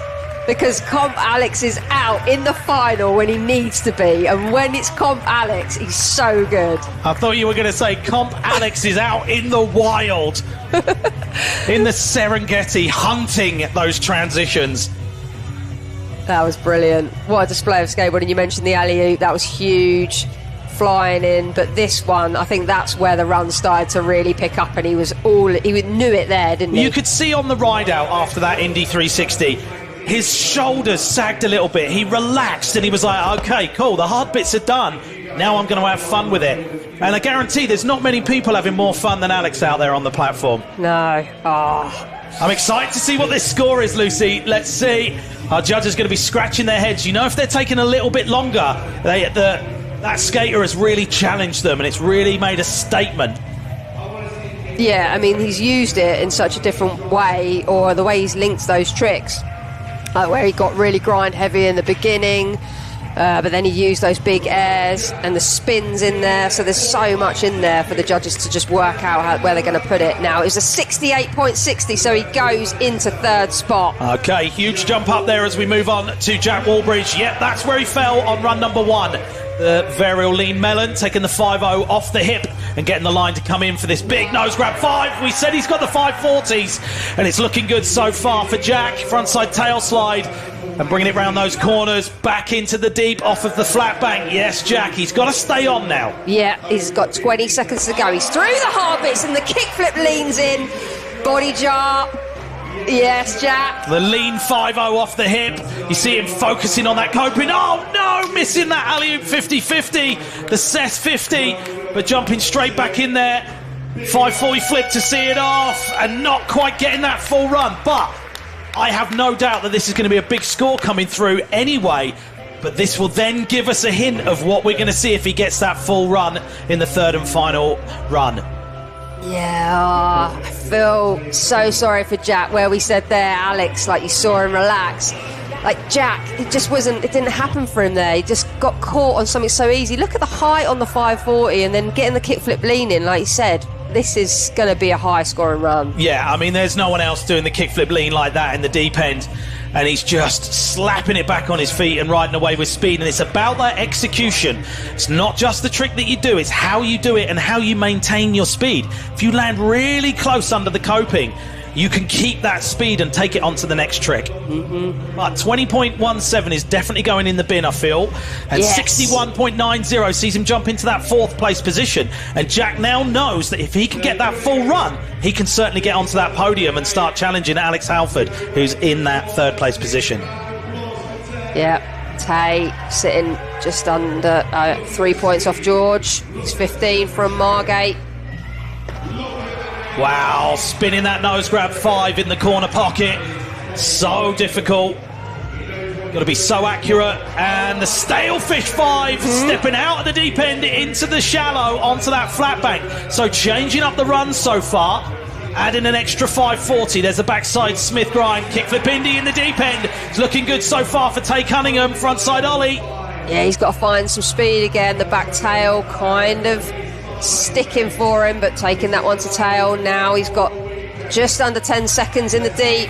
Because Comp Alex is out in the final when he needs to be. And when it's Comp Alex, he's so good. I thought you were going to say Comp Alex is out in the wild. In the Serengeti, hunting those transitions. That was brilliant. What a display of skateboarding. You mentioned the alley-oop. That was huge. Flying in. But this one, I think that's where the run started to really pick up. And he knew it there, didn't he? You could see on the ride out after that Indy 360... his shoulders sagged a little bit. He relaxed and he was like, okay, cool, the hard bits are done. Now I'm going to have fun with it. And I guarantee there's not many people having more fun than Alex out there on the platform. No. Oh. I'm excited to see what this score is, Lucy. Let's see. Our judges are going to be scratching their heads. You know, if they're taking a little bit longer, that skater has really challenged them and it's really made a statement. Yeah, I mean, he's used it in such a different way, or the way he's linked those tricks. Where he got really grind heavy in the beginning, but then he used those big airs and the spins in there, so there's so much in there for the judges to just work out where they're going to put it. Now, it was a 68.60, so he goes into third spot. Okay, huge jump up there as we move on to Jack Walbridge. Yep, that's where he fell on run number 1. The Varial Lean Melon taking the 5-0 off the hip and getting the line to come in for this big nose grab 5. We said he's got the 540s and it's looking good so far for Jack. Frontside tail slide and bringing it round those corners, back into the deep off of the flat bank. Yes, Jack, he's got to stay on now. Yeah, he's got 20 seconds to go. He's through the hard bits and the kickflip leans in. Body jar. Yes, Jack. The lean 5-0 off the hip. You see him focusing on that coping. Oh, no, missing that alley-oop 50-50. The Cess 50, but jumping straight back in there. 540 flip to see it off and not quite getting that full run. But I have no doubt that this is going to be a big score coming through anyway. But this will then give us a hint of what we're going to see if he gets that full run in the third and final run. Yeah, I feel so sorry for Jack, where we said there, Alex, like you saw him relax. Like Jack, it didn't happen for him there. He just got caught on something so easy. Look at the height on the 540 and then getting the kickflip lean in, like you said. This is going to be a high scoring run. Yeah, I mean, there's no one else doing the kickflip lean like that in the deep end. And he's just slapping it back on his feet and riding away with speed. And it's about that execution. It's not just the trick that you do, it's how you do it and how you maintain your speed. If you land really close under the coping you can keep that speed and take it onto the next trick. But 20.17 is definitely going in the bin, I feel. And 61.90 sees him jump into that 4th place position. And Jack now knows that if he can get that full run, he can certainly get onto that podium and start challenging Alex Halford, who's in that 3rd place position. Yeah, Tay sitting just under 3 points off George. He's 15 from Margate. Wow, spinning that nose grab 5 in the corner pocket. So difficult. Got to be so accurate. And the stalefish 5 stepping out of the deep end into the shallow onto that flat bank. So changing up the run so far. Adding an extra 540. There's a backside Smith grind. Kickflip Indy in the deep end. It's looking good so far for Tay Cunningham. Frontside ollie. Yeah, he's got to find some speed again. The back tail kind of sticking for him, but taking that one to tail. Now he's got just under 10 seconds in the deep.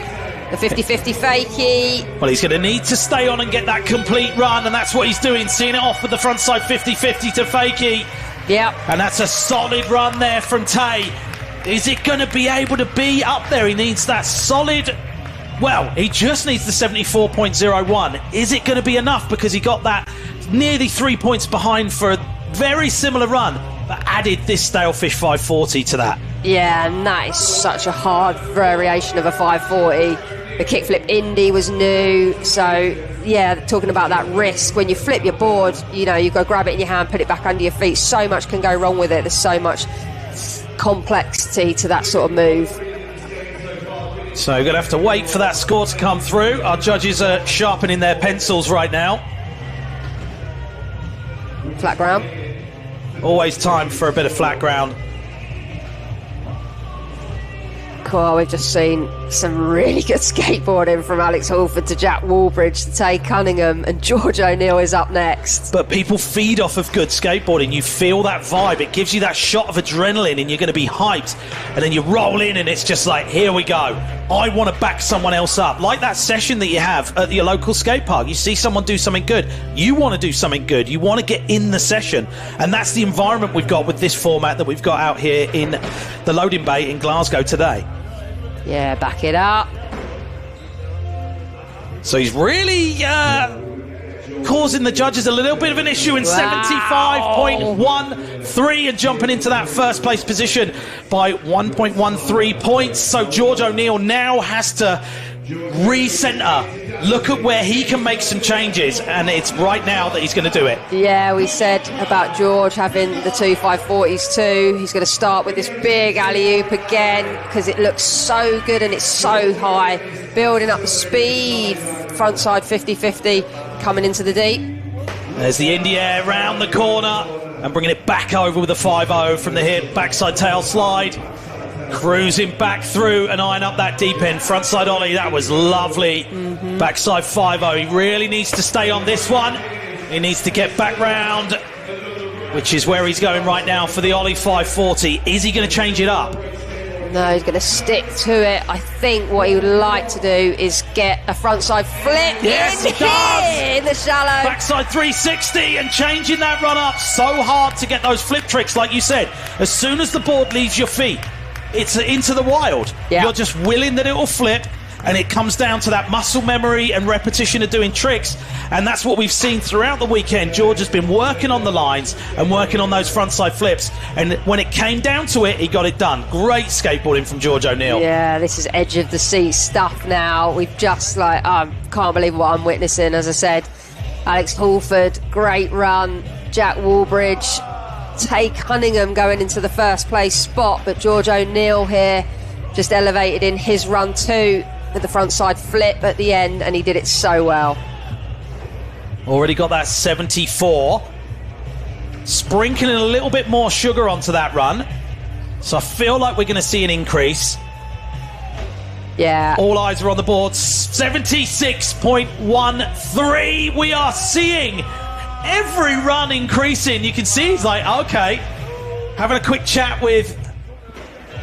The 50-50 fakie. Well, he's going to need to stay on and get that complete run, and that's what he's doing. Seeing it off with the frontside 50-50 to fakie. Yep. And that's a solid run there from Tay. Is it going to be able to be up there? He needs that solid... Well, he just needs the 74.01. Is it going to be enough? Because he got that nearly 3 points behind for a very similar run, but added this stalefish 540 to that. Yeah, and that is such a hard variation of a 540. The kickflip Indy was new, so yeah, talking about that risk. When you flip your board, you know, you go grab it in your hand, put it back under your feet. So much can go wrong with it. There's so much complexity to that sort of move. So we're going to have to wait for that score to come through. Our judges are sharpening their pencils right now. Flat ground. Always time for a bit of flat ground. Cool, we've just seen some really good skateboarding from Alex Halford to Jack Wallbridge to Tay Cunningham, and George O'Neill is up next. But people feed off of good skateboarding. You feel that vibe. It gives you that shot of adrenaline and you're going to be hyped. And then you roll in and it's just like, here we go. I want to back someone else up. Like that session that you have at your local skate park. You see someone do something good. You want to do something good. You want to get in the session. And that's the environment we've got with this format that we've got out here in the loading bay in Glasgow today. Yeah, back it up. So he's really causing the judges a little bit of an issue in 75.13 and jumping into that 1st place position by 1.13 points. So George O'Neill now has to recenter, look at where he can make some changes, and it's right now that he's going to do it. Yeah, we said about George having the 2 540s too. He's going to start with this big alley-oop again because it looks so good and it's so high, building up the speed. Frontside 50-50 coming into the deep. There's the Indy air round the corner and bringing it back over with a 5-0 from the hip, backside tail slide. Cruising back through and eyeing up that deep end. Frontside ollie, that was lovely. Backside 5-0. He really needs to stay on this one. He needs to get back round, which is where he's going right now for the ollie 540. Is he going to change it up? No, he's going to stick to it. I think what he would like to do is get a frontside flip in the shallow. Backside 360 and changing that run up. So hard to get those flip tricks, like you said. As soon as the board leaves your feet, it's into the wild. Yeah. You're just willing that it will flip, and it comes down to that muscle memory and repetition of doing tricks, and that's what we've seen throughout the weekend. George has been working on the lines and working on those frontside flips, and when it came down to it, he got it done. Great skateboarding from George O'Neill. Yeah, this is edge of the seat stuff now. We've just can't believe what I'm witnessing. As I said, Alex Halford, great run. Jack Wallbridge, Tay Cunningham going into the 1st place spot, but George O'Neill here just elevated in his run too with the frontside flip at the end, and he did it so well. Already got that 74. Sprinkling a little bit more sugar onto that run. So I feel like we're going to see an increase. Yeah. All eyes are on the board. 76.13. We are seeing every run increasing. You can see he's like, okay. Having a quick chat with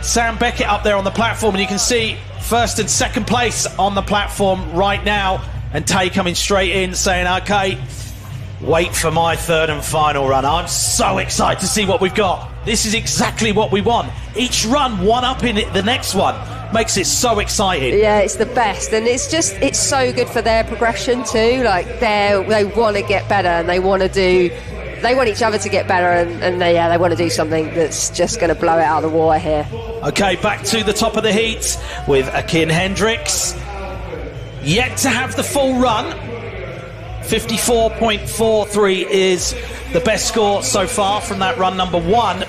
Sam Beckett up there on the platform, and you can see 1st and 2nd place on the platform right now, and Tay coming straight in saying, okay, wait for my 3rd and final run. I'm so excited to see what we've got. This is exactly what we want. Each run one up in the next one. makes it so exciting. Yeah, it's the best, and it's so good for their progression too. Like they want to get better, and they want each other to get better, and they want to do something that's just going to blow it out of the water here. Okay, back to the top of the heat with Akin Hendricks. Yet to have the full run. 54.43 is the best score so far from that run number 1.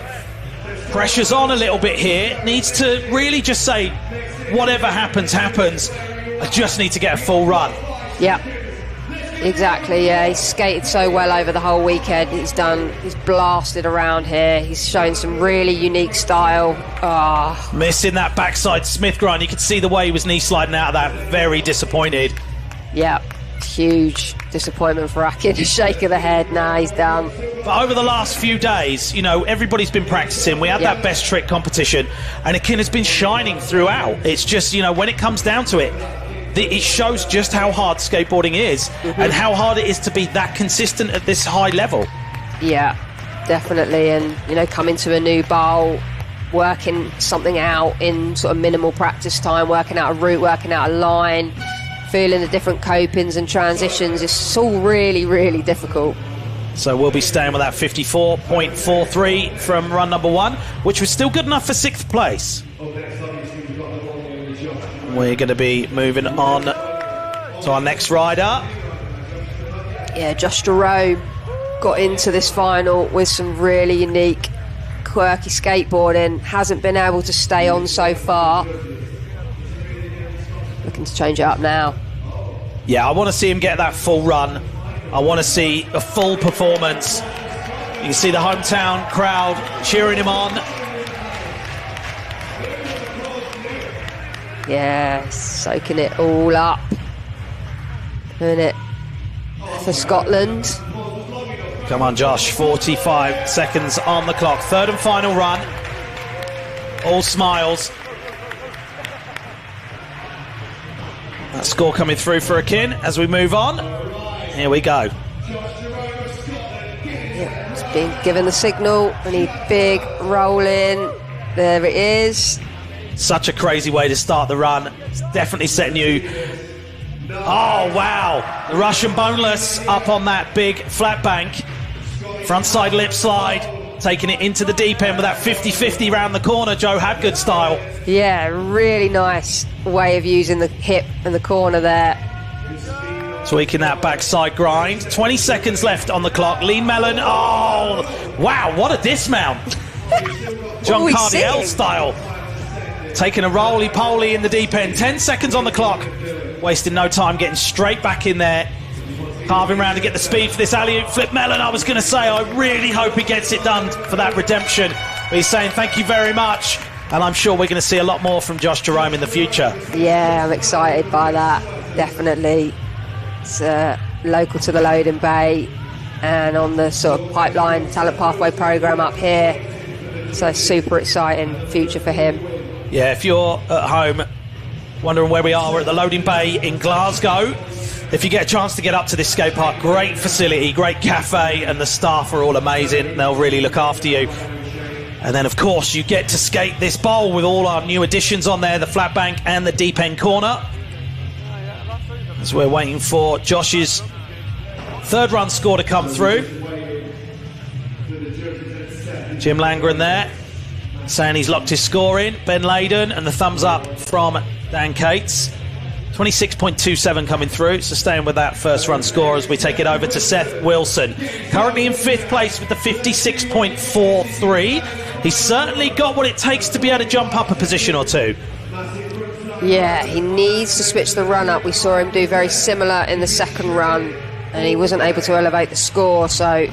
Pressure's on a little bit here. Needs to really just say, whatever happens, happens. I just need to get a full run. Yeah, exactly. Yeah, he's skated so well over the whole weekend. He's blasted around here. He's shown some really unique style. Missing that backside Smith grind. You could see the way he was knee sliding out of that. Very disappointed. Yeah, huge disappointment for Akin. A shake of the head. Nah, he's done. But over the last few days, everybody's been practicing. We had that best trick competition, and Akin has been shining throughout. It's just, when it comes down to it, it shows just how hard skateboarding is and how hard it is to be that consistent at this high level. Yeah, definitely. And, coming to a new bowl, working something out in sort of minimal practice time, working out a route, working out a line, feeling the different copings and transitions. It's all really, really difficult. So we'll be staying with that 54.43 from run number 1, which was still good enough for 6th place. We're going to be moving on to our next rider. Yeah, Josh Jerome got into this final with some really unique, quirky skateboarding. Hasn't been able to stay on so far. Looking to change it up now. Yeah, I want to see him get that full run. I want to see a full performance. You can see the hometown crowd cheering him on. Yeah, soaking it all up. Doing it for Scotland. Come on, Josh. 45 seconds on the clock. 3rd and final run. All smiles. That score coming through for Akin as we move on. Here we go. Yeah, it's been given the signal. We need big roll in. There it is. Such a crazy way to start the run. It's definitely setting you... Oh, wow. The Russian boneless up on that big flat bank. Frontside lip slide. Taking it into the deep end with that 50-50 round the corner, Joe Hadgood style. Yeah, really nice way of using the hip and the corner there. Tweaking that backside grind. 20 seconds left on the clock. Lean Melon. Oh, wow, what a dismount. John Cardiel style. Taking a roly-poly in the deep end. 10 seconds on the clock. Wasting no time, getting straight back in there. Carving around to get the speed for this alley-oop flip. Melon, I was going to say, I really hope he gets it done for that redemption. But he's saying thank you very much. And I'm sure we're going to see a lot more from Josh Jerome in the future. Yeah, I'm excited by that. Definitely. It's local to the loading bay and on the sort of pipeline talent pathway program up here. So super exciting future for him. Yeah, if you're at home wondering where we are, we're at the loading bay in Glasgow. If you get a chance to get up to this skate park, great facility, great cafe, and the staff are all amazing. They'll really look after you. And then, of course, you get to skate this bowl with all our new additions on there, the flat bank and the deep end corner. As we're waiting for Josh's 3rd run score to come through. Jim Langren there, saying he's locked his score in. Ben Layden and the thumbs up from Dan Cates. 26.27 coming through, so staying with that 1st run score as we take it over to Seth Wilson. Currently in 5th place with the 56.43. He's certainly got what it takes to be able to jump up a position or two. Yeah, he needs to switch the run up. We saw him do very similar in the 2nd run, and he wasn't able to elevate the score, so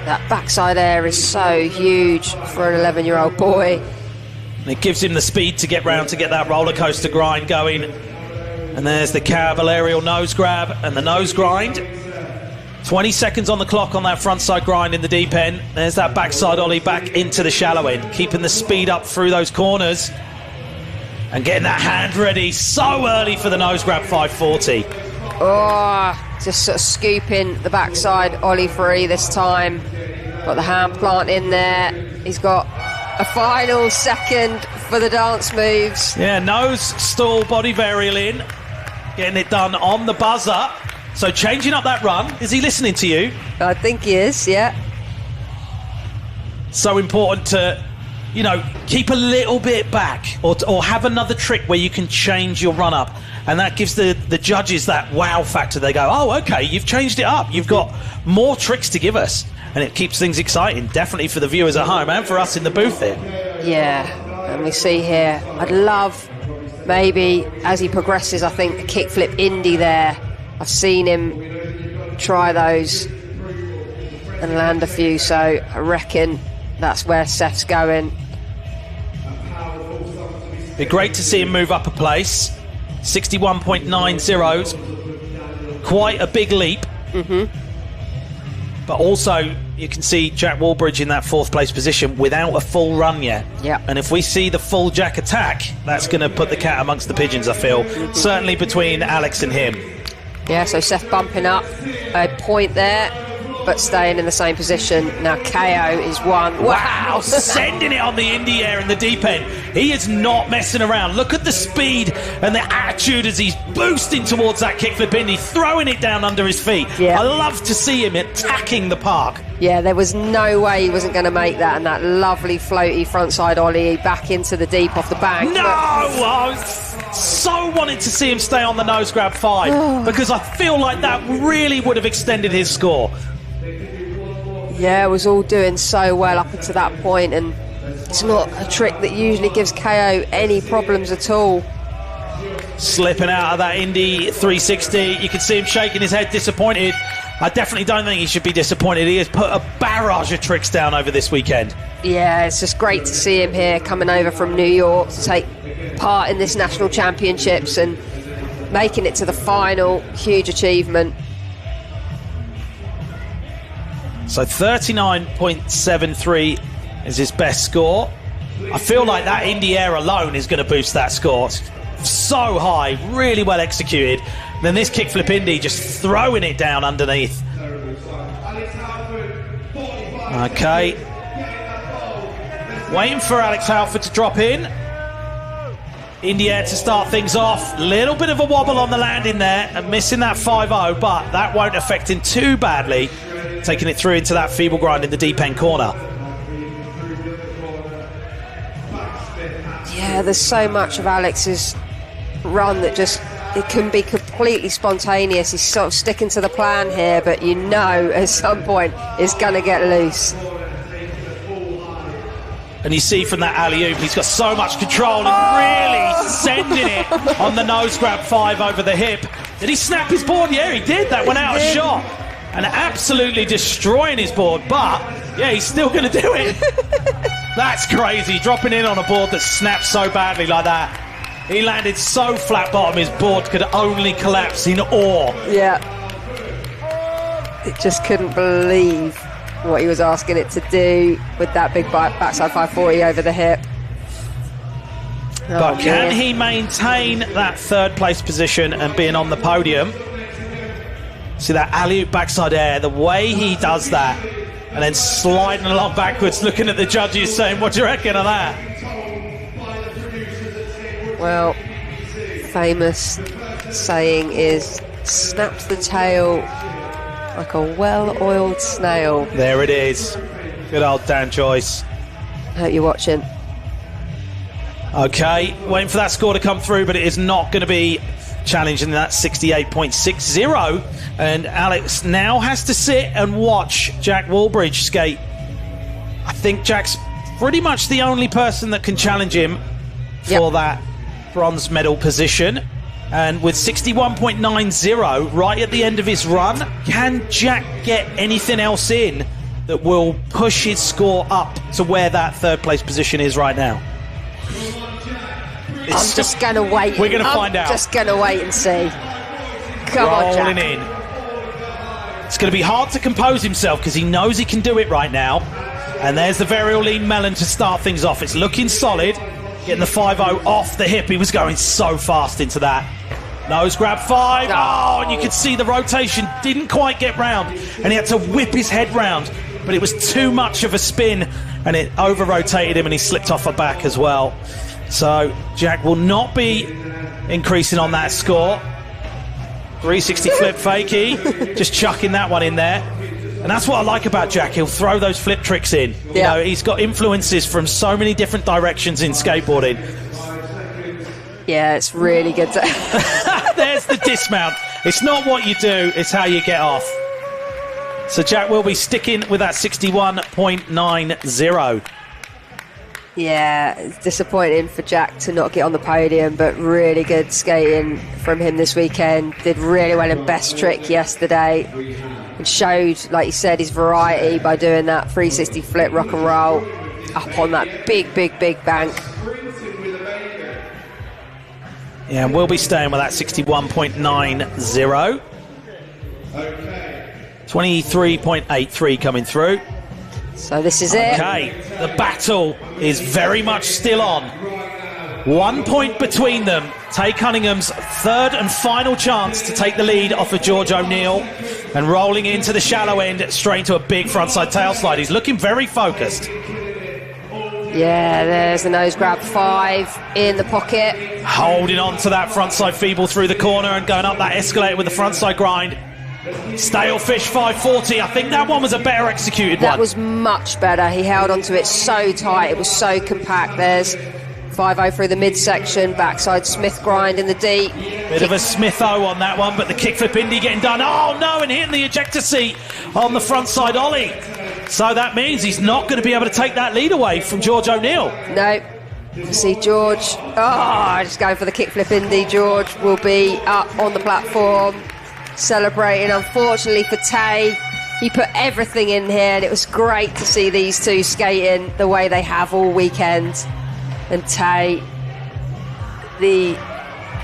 that backside air is so huge for an 11-year-old boy. And it gives him the speed to get round to get that roller coaster grind going. And there's the cab aerial nose grab and the nose grind. 20 seconds on the clock on that frontside grind in the deep end. There's that backside ollie back into the shallow end, keeping the speed up through those corners and getting that hand ready so early for the nose grab 540. Oh, just sort of scooping the backside ollie free this time. Got the hand plant in there. He's got a final second for the dance moves. Yeah, nose, stall, body varial in. Getting it done on the buzzer. So changing up that run. Is he listening to you? I think he is, yeah. So important to, keep a little bit back or have another trick where you can change your run up. And that gives the judges that wow factor. They go, oh, okay, you've changed it up. You've got more tricks to give us. And it keeps things exciting, definitely for the viewers at home and for us in the booth here. Yeah, and we see here, I'd love maybe as he progresses, I think a kickflip indie there. I've seen him try those and land a few, so I reckon that's where Seth's going. Be great to see him move up a place. 61.90's quite a big leap. But also, you can see Jack Walbridge in that 4th place position without a full run yet. Yeah. And if we see the full Jack attack, that's going to put the cat amongst the pigeons, I feel. Certainly between Alex and him. Yeah, so Seth bumping up a point there, but staying in the same position. Now KO is one. Wow, sending it on the indie air in the deep end. He is not messing around. Look at the speed and the attitude as he's boosting towards that kickflip indie, throwing it down under his feet. Yeah. I love to see him attacking the park. Yeah, there was no way he wasn't going to make that, and that lovely floaty frontside ollie back into the deep off the bank. No! I so wanted to see him stay on the nose grab 5 because I feel like that really would have extended his score. Yeah, it was all doing so well up until that point, and it's not a trick that usually gives KO any problems at all. Slipping out of that Indy 360. You can see him shaking his head, disappointed. I definitely don't think he should be disappointed. He has put a barrage of tricks down over this weekend. Yeah, it's just great to see him here coming over from New York to take part in this national championships and making it to the final. Huge achievement. So 39.73 is his best score. I feel like that Indy air alone is going to boost that score. It's so high, really well executed. And then this kickflip Indy just throwing it down underneath. Okay. Waiting for Alex Halford to drop in. Indy air to start things off. Little bit of a wobble on the landing there and missing that 5-0, but that won't affect him too badly. Taking it through into that feeble grind in the deep end corner. Yeah, there's so much of Alex's run that just, it can be completely spontaneous. He's sort of sticking to the plan here, but you know at some point it's going to get loose. And you see from that alley-oop, he's got so much control and really sending it on the nose grab 5 over the hip. Did he snap his board? Yeah, he did. That went out of shot. And absolutely destroying his board, but yeah, he's still going to do it. That's crazy, dropping in on a board that snapped so badly like that. He landed so flat bottom, his board could only collapse in awe. Yeah. It just couldn't believe what he was asking it to do with that big backside 540 over the hip. But can he maintain that 3rd place position and being on the podium? See that alley-oop backside air, the way he does that, and then sliding along backwards, looking at the judges saying, what do you reckon of that? Well, famous saying is, snaps the tail like a well-oiled snail. There it is. Good old Dan Joyce. Hope you're watching. Okay, waiting for that score to come through, but it is not going to be challenging that 68.60. And Alex now has to sit and watch Jack Walbridge skate. I think Jack's pretty much the only person that can challenge him for that bronze medal position. And with 61.90 right at the end of his run, can Jack get anything else in that will push his score up to where that 3rd place position is right now? I'm just going to wait. We're going to find out. I'm just going to wait and see. Come on, Jack. Rolling in. It's going to be hard to compose himself because he knows he can do it right now. And there's the varial lean melon to start things off. It's looking solid. Getting the 5-0 off the hip. He was going so fast into that. Nose grab 5. Oh, and you could see the rotation didn't quite get round. And he had to whip his head round. But it was too much of a spin. and it over-rotated him and he slipped off her back as well. So Jack will not be increasing on that score. 360 flip fakie, just chucking that one in there. And that's what I like about Jack. He'll throw those flip tricks in. You know, he's got influences from so many different directions in skateboarding. Yeah, it's really good. There's the dismount. It's not what you do, it's how you get off. So Jack will be sticking with that 61.90. Yeah, it's disappointing for Jack to not get on the podium, but really good skating from him this weekend. Did really well in best trick yesterday and showed, like you said, his variety by doing that 360 flip rock and roll up on that big bank. Yeah, and we'll be staying with that 61.90. 23.83 coming through. So this is it. Okay, the battle is very much still on. 1 point between them. Tay Cunningham's third and final chance to take the lead off of George O'Neill, and rolling into the shallow end straight into a big frontside tail slide. He's looking very focused. Yeah, there's the nose grab 5 in the pocket. Holding on to that frontside feeble through the corner and going up that escalator with the frontside grind. Stalefish 540. I think that one was a better executed one. That was much better. He held onto it so tight. It was so compact. There's 5-0 through the midsection. Backside Smith grind in the deep. Bit of a Smith-O on that one, but the kickflip indie getting done. Oh no, and hitting the ejector seat on the frontside ollie. So that means he's not going to be able to take that lead away from George O'Neill. No. See George. Oh, just going for the kickflip indie. George will be up on the platform, celebrating. Unfortunately for Tay, he put everything in here, and it was great to see these two skating the way they have all weekend. And Tay, the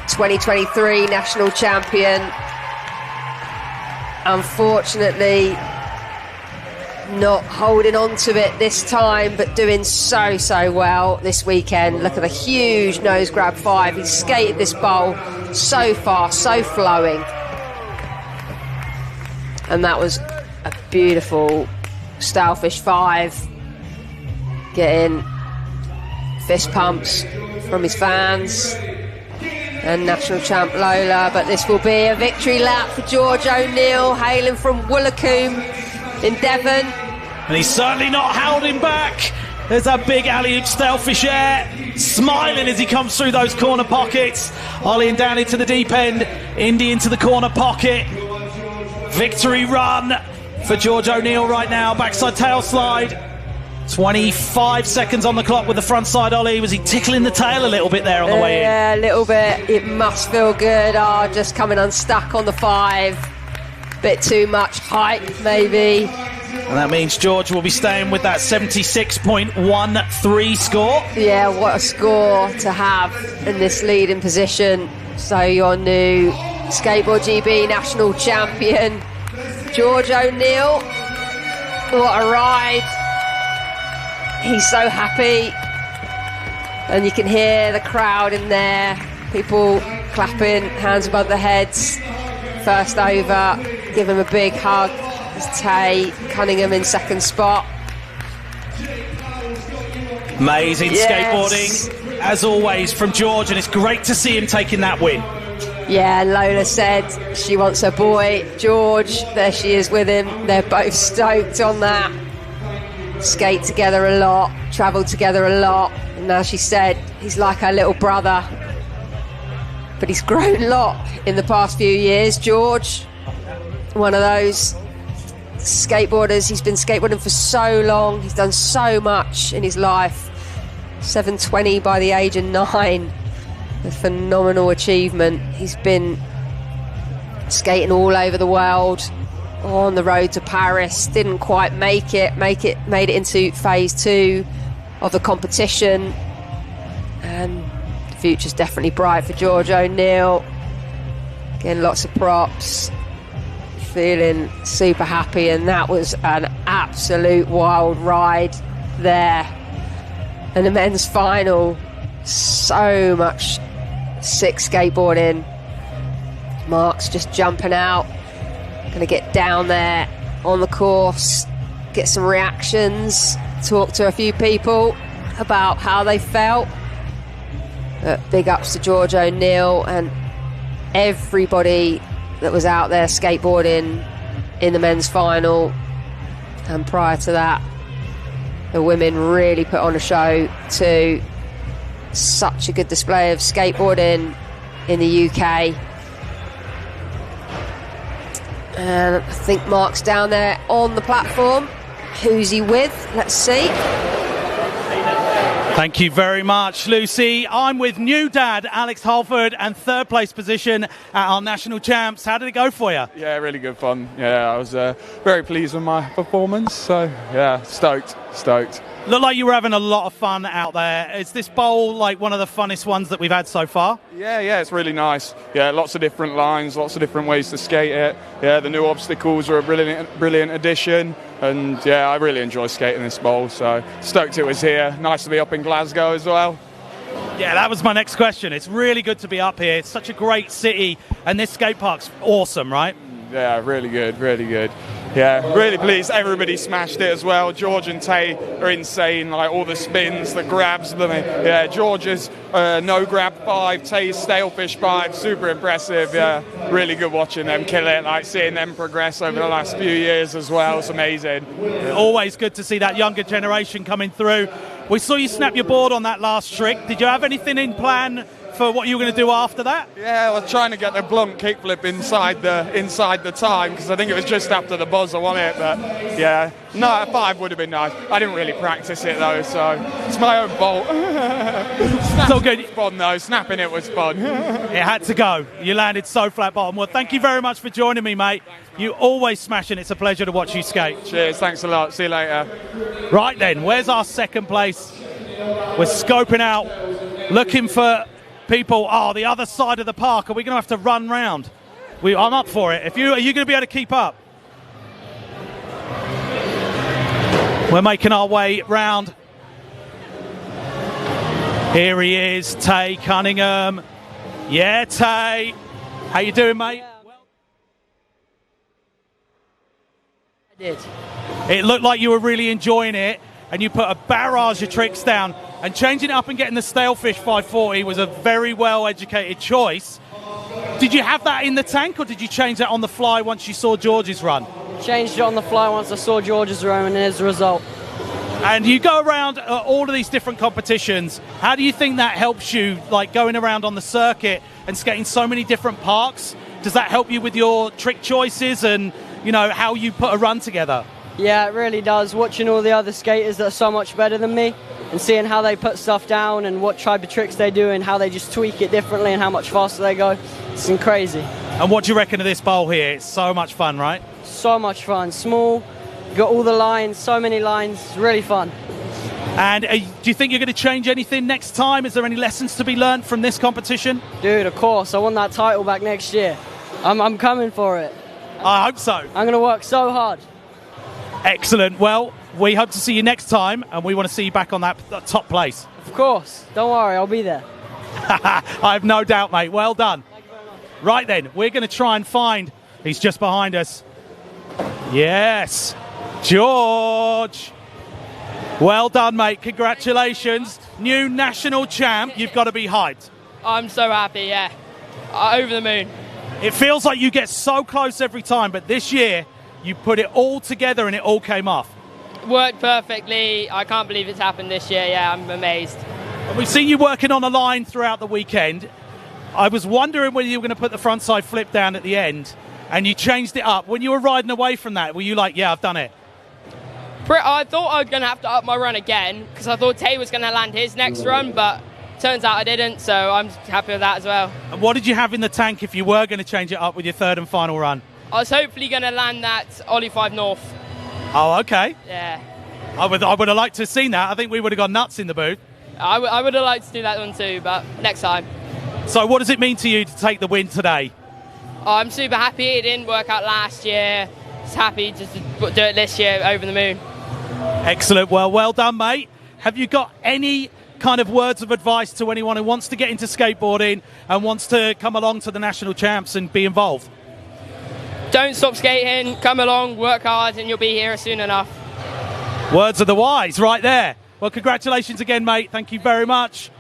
2023 national champion, unfortunately not holding on to it this time, but doing so well this weekend. Look at the huge nose grab 5. He skated this bowl so fast, so flowing. And that was a beautiful Stalefish 5, getting fist pumps from his fans and national champ Lola. But this will be a victory lap for George O'Neill, hailing from Woolacombe in Devon. And he's certainly not holding back. There's that big alley-oop Stalefish air, smiling as he comes through those corner pockets. Ollieing down into the deep end, Indy into the corner pocket. Victory run for George O'Neill right now. Backside tail slide. 25 seconds on the clock with the frontside ollie. Was he tickling the tail a little bit there on the way in? Yeah, a little bit. It must feel good. Oh, just coming unstuck on the 5. Bit too much height, maybe. And that means George will be staying with that 76.13 score. Yeah, what a score to have in this leading position. So your new Skateboard GB national champion, George O'Neill. What a ride. He's so happy. And you can hear the crowd in there. People clapping, hands above their heads. First over, give him a big hug. It's Tay Cunningham in second spot. Amazing skateboarding, as always, from George, and it's great to see him taking that win. Yeah, Lola said she wants her boy, George. There she is with him. They're both stoked on that. Skate together a lot, travel together a lot. And now she said he's like her little brother. But he's grown a lot in the past few years, George. One of those skateboarders. He's been skateboarding for so long. He's done so much in his life. 720 by the age of 9. A phenomenal achievement. He's been skating all over the world, on the road to Paris. Didn't quite made it into phase 2 of the competition. And the future's definitely bright for George O'Neill. Getting lots of props. Feeling super happy, and that was an absolute wild ride there. And the men's final, so much sick skateboarding. Mark's just jumping out, gonna get down there on the course get some reactions, talk to a few people about how they felt. Big ups to George O'Neill and everybody that was out there skateboarding in the men's final. And prior to that, the women really put on a show too. Such a good display of skateboarding in the UK. And I think Mark's down there on the platform. Who's he with? Let's see. Thank you very much, Lucy. I'm with new dad, Alex Halford, and third place position at our national champs. How did it go for you? Yeah, really good fun. Yeah, I was very pleased with my performance. So, yeah, stoked. Looked like you were having a lot of fun out there. Is this bowl like one of the funnest ones that we've had so far? Yeah, it's really nice. Yeah, lots of different lines, lots of different ways to skate it. Yeah, the new obstacles are a brilliant addition. And yeah, I really enjoy skating this bowl. So stoked it was here. Nice to be up in Glasgow as well. Yeah, that was my next question. It's really good to be up here. It's such a great city, and this skate park's awesome, right? Yeah, really good. Yeah, really pleased. Everybody smashed it as well. George and Tay are insane. Like all the spins, the grabs. Yeah, George's no grab 5, Tay's stalefish 5. Super impressive. Yeah, really good watching them kill it. Like seeing them progress over the last few years as well. It's amazing. Always good to see that younger generation coming through. We saw you snap your board on that last trick. Did you have anything in plan for what you were going to do after that? Yeah, I was trying to get the blunt kickflip inside the time because I think it was just after the buzzer, wasn't it? But yeah, no, a 5 would have been nice. I didn't really practice it though, so it's my own fault. It's all good. Fun though, snapping it was fun. It had to go. You landed so flat bottom. Well, thank you very much for joining me, mate. You always smashing. It's a pleasure to watch you skate. Cheers, thanks a lot. See you later. Right then, where's our second place? We're scoping out, looking for people. The other side of the park. Are we going to have to run round? I'm up for it. Are you going to be able to keep up? We're making our way round. Here he is, Tay Cunningham. Yeah, Tay. How you doing, mate? I did. It looked like you were really enjoying it, and you put a barrage of tricks down. And changing it up and getting the Stalefish 540 was a very well-educated choice. Did you have that in the tank, or did you change that on the fly once you saw George's run? Changed it on the fly once I saw George's run, and there's the result. And you go around all of these different competitions. How do you think that helps you, like going around on the circuit and skating so many different parks? Does that help you with your trick choices and, you know, how you put a run together? Yeah, it really does. Watching all the other skaters that are so much better than me and seeing how they put stuff down and what type of tricks they do and how they just tweak it differently and how much faster they go, it's crazy. And what do you reckon of this bowl here? It's so much fun, right? So much fun. Small, got all the lines, so many lines, it's really fun. And do you think you're going to change anything next time? Is there any lessons to be learned from this competition? Dude, of course. I want that title back next year. I'm coming for it. I hope so. I'm going to work so hard. Excellent. Well, we hope to see you next time, and we want to see you back on that top place. Of course. Don't worry, I'll be there. I have no doubt, mate. Well done. Thank you very much. Right then, we're going to try and find... He's just behind us. Yes. George. Well done, mate. Congratulations. New national champ. You've got to be hyped. I'm so happy, yeah. Over the moon. It feels like you get so close every time, but this year you put it all together and it all came off. Worked perfectly. I can't believe it's happened this year. Yeah, I'm amazed. And we've seen you working on a line throughout the weekend. I was wondering whether you were going to put the frontside flip down at the end, and you changed it up. When you were riding away from that, were you like, yeah, I've done it? I thought I was going to have to up my run again because I thought Tay was going to land his next run, but turns out I didn't, so I'm happy with that as well. And what did you have in the tank if you were going to change it up with your third and final run? I was hopefully going to land that Ollie 5 North. Oh, okay. Yeah. I would have liked to have seen that. I think we would have gone nuts in the booth. I would have liked to do that one too, but next time. So what does it mean to you to take the win today? I'm super happy. It didn't work out last year. Just happy just to do it this year, over the moon. Excellent. Well done, mate. Have you got any kind of words of advice to anyone who wants to get into skateboarding and wants to come along to the national champs and be involved? Don't stop skating, come along, work hard, and you'll be here soon enough. Words of the wise right there. Well, congratulations again, mate. Thank you very much.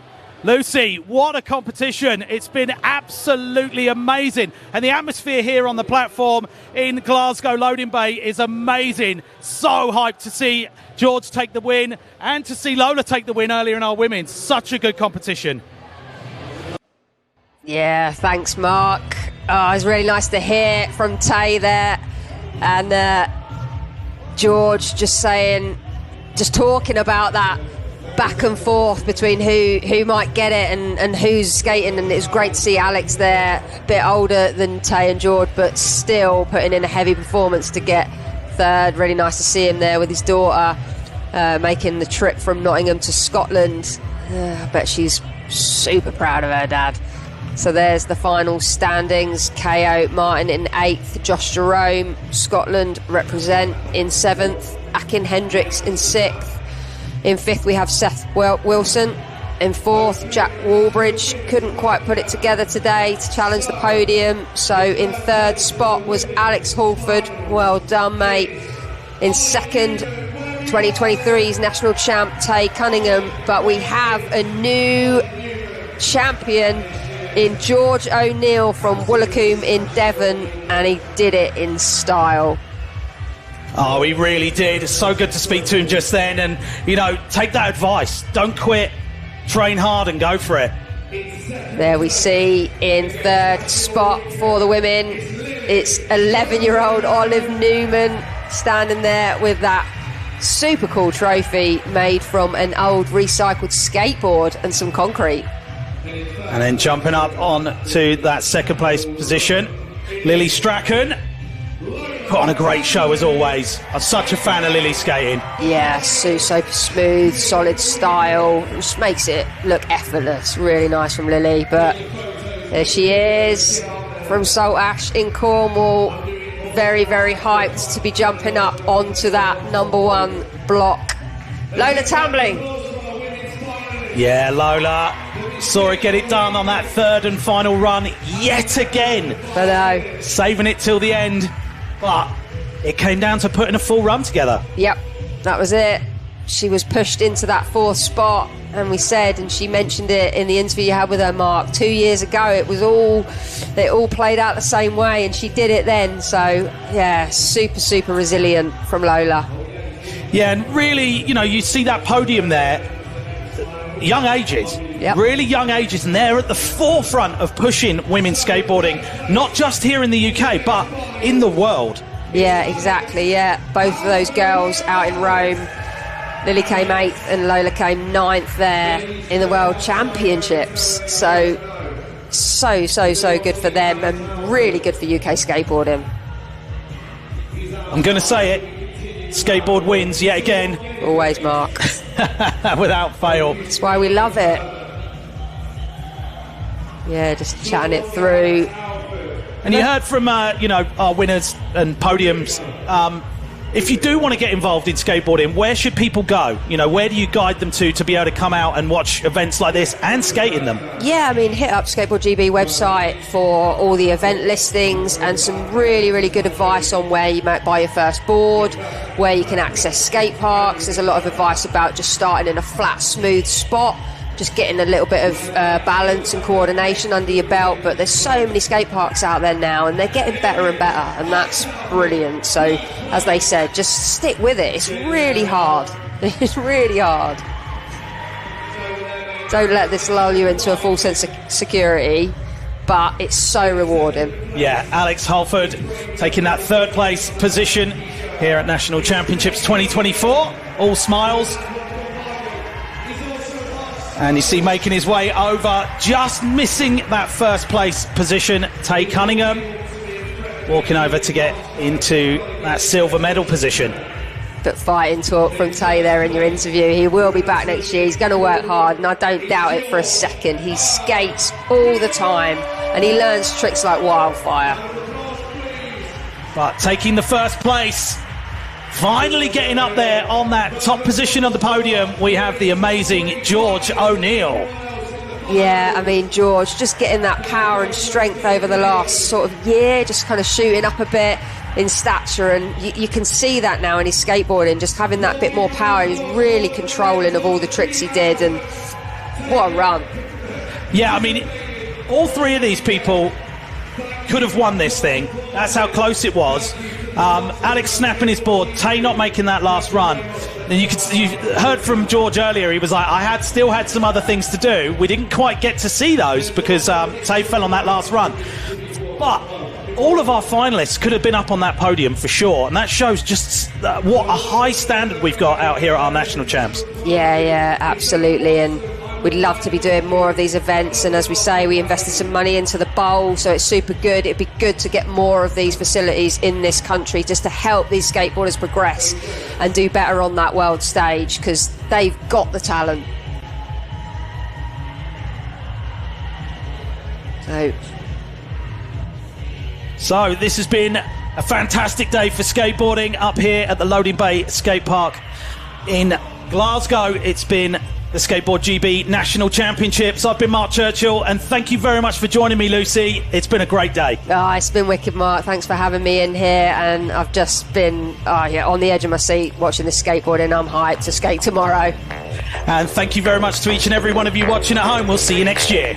Lucy, what a competition. It's been absolutely amazing. And the atmosphere here on the platform in Glasgow Loading Bay is amazing. So hyped to see George take the win and to see Lola take the win earlier in our women's. Such a good competition. Yeah, thanks, Mark. Oh, it was really nice to hear from Tay there. And George just talking about that back and forth between who might get it and who's skating, and it was great to see Alex there, a bit older than Tay and George, but still putting in a heavy performance to get third. Really nice to see him there with his daughter, making the trip from Nottingham to Scotland. I bet she's super proud of her dad. So there's the final standings. KO Martin in 8th, Josh Jerome, Scotland represent in 7th, Akin Hendricks in 6th. In 5th, we have Seth Wilson. In 4th, Jack Walbridge couldn't quite put it together today to challenge the podium. So in 3rd spot was Alex Halford. Well done, mate. In 2nd, 2023's national champ, Tay Cunningham. But we have a new champion in George O'Neill from Woolacombe in Devon, and he did it in style. Oh, he really did. It's so good to speak to him just then. And, you know, take that advice. Don't quit. Train hard and go for it. There we see in 3rd spot for the women, it's 11-year-old Olive Newman standing there with that super cool trophy made from an old recycled skateboard and some concrete. And then jumping up on to that 2nd place position, Lily Strachan. Put on a great show as always. I'm such a fan of Lily skating. Yeah, super smooth, solid style, which makes it look effortless. Really nice from Lily. But there she is from Saltash in Cornwall. Very, very hyped to be jumping up onto that #1 block. Lola Tambling. Yeah, Lola saw her get it done on that 3rd and final run yet again. I know. Saving it till the end. But it came down to putting a full run together. Yep, that was it. She was pushed into that 4th spot, and we said, and she mentioned it in the interview you had with her, Mark, 2 years ago, it all played out the same way, and she did it then. So, yeah, super resilient from Lola. Yeah, and really, you know, you see that podium there, young ages. Yep. Really young ages, and they're at the forefront of pushing women's skateboarding, not just here in the UK, but in the world. Yeah, exactly, yeah. Both of those girls out in Rome. Lily came 8th and Lola came 9th there in the World Championships. So good for them, and really good for UK skateboarding. I'm going to say it. Skateboard wins yet again. Always, Mark. Without fail. That's why we love it. Yeah, just chatting it through. And you heard from, our winners and podiums. If you do want to get involved in skateboarding, where should people go? You know, where do you guide them to be able to come out and watch events like this and skate in them? Yeah, I mean, hit up Skateboard GB website for all the event listings and some really, really good advice on where you might buy your first board, where you can access skate parks. There's a lot of advice about just starting in a flat, smooth spot, just getting a little bit of balance and coordination under your belt. But there's so many skate parks out there now, and they're getting better and better, and that's brilliant. So, as they said, just stick with it. It's really hard. It's really hard. Don't let this lull you into a false sense of security, but it's so rewarding. Yeah, Alex Halford taking that 3rd place position here at National Championships 2024. All smiles. And you see making his way over, just missing that 1st place position, Tay Cunningham, walking over to get into that silver medal position. But fighting talk from Tay there in your interview. He will be back next year. He's going to work hard, and I don't doubt it for a second. He skates all the time, and he learns tricks like wildfire. But taking the 1st place, finally getting up there on that top position on the podium, we have the amazing George O'Neill. Yeah, I mean, George, just getting that power and strength over the last sort of year, just kind of shooting up a bit in stature, and you can see that now in his skateboarding, just having that bit more power. He was really controlling of all the tricks he did, and what a run. Yeah, I mean, all three of these people could have won this thing. That's how close it was. Alex snapping his board, Tay not making that last run. And you heard from George earlier, he was like, I still had some other things to do. We didn't quite get to see those because Tay fell on that last run. But all of our finalists could have been up on that podium for sure, and that shows just what a high standard we've got out here at our national champs. Yeah, absolutely, and we'd love to be doing more of these events, and as we say, we invested some money into the bowl, so it's super good. It'd be good to get more of these facilities in this country just to help these skateboarders progress and do better on that world stage, because they've got the talent. So this has been a fantastic day for skateboarding up here at the Loading Bay Skate Park in Glasgow. It's been the Skateboard GB National Championships. I've been Mark Churchill, and thank you very much for joining me, Lucy. It's been a great day. It's been wicked, Mark. Thanks for having me in here, and I've just been on the edge of my seat watching this skateboarding. I'm hyped to skate tomorrow. And thank you very much to each and every one of you watching at home. We'll see you next year.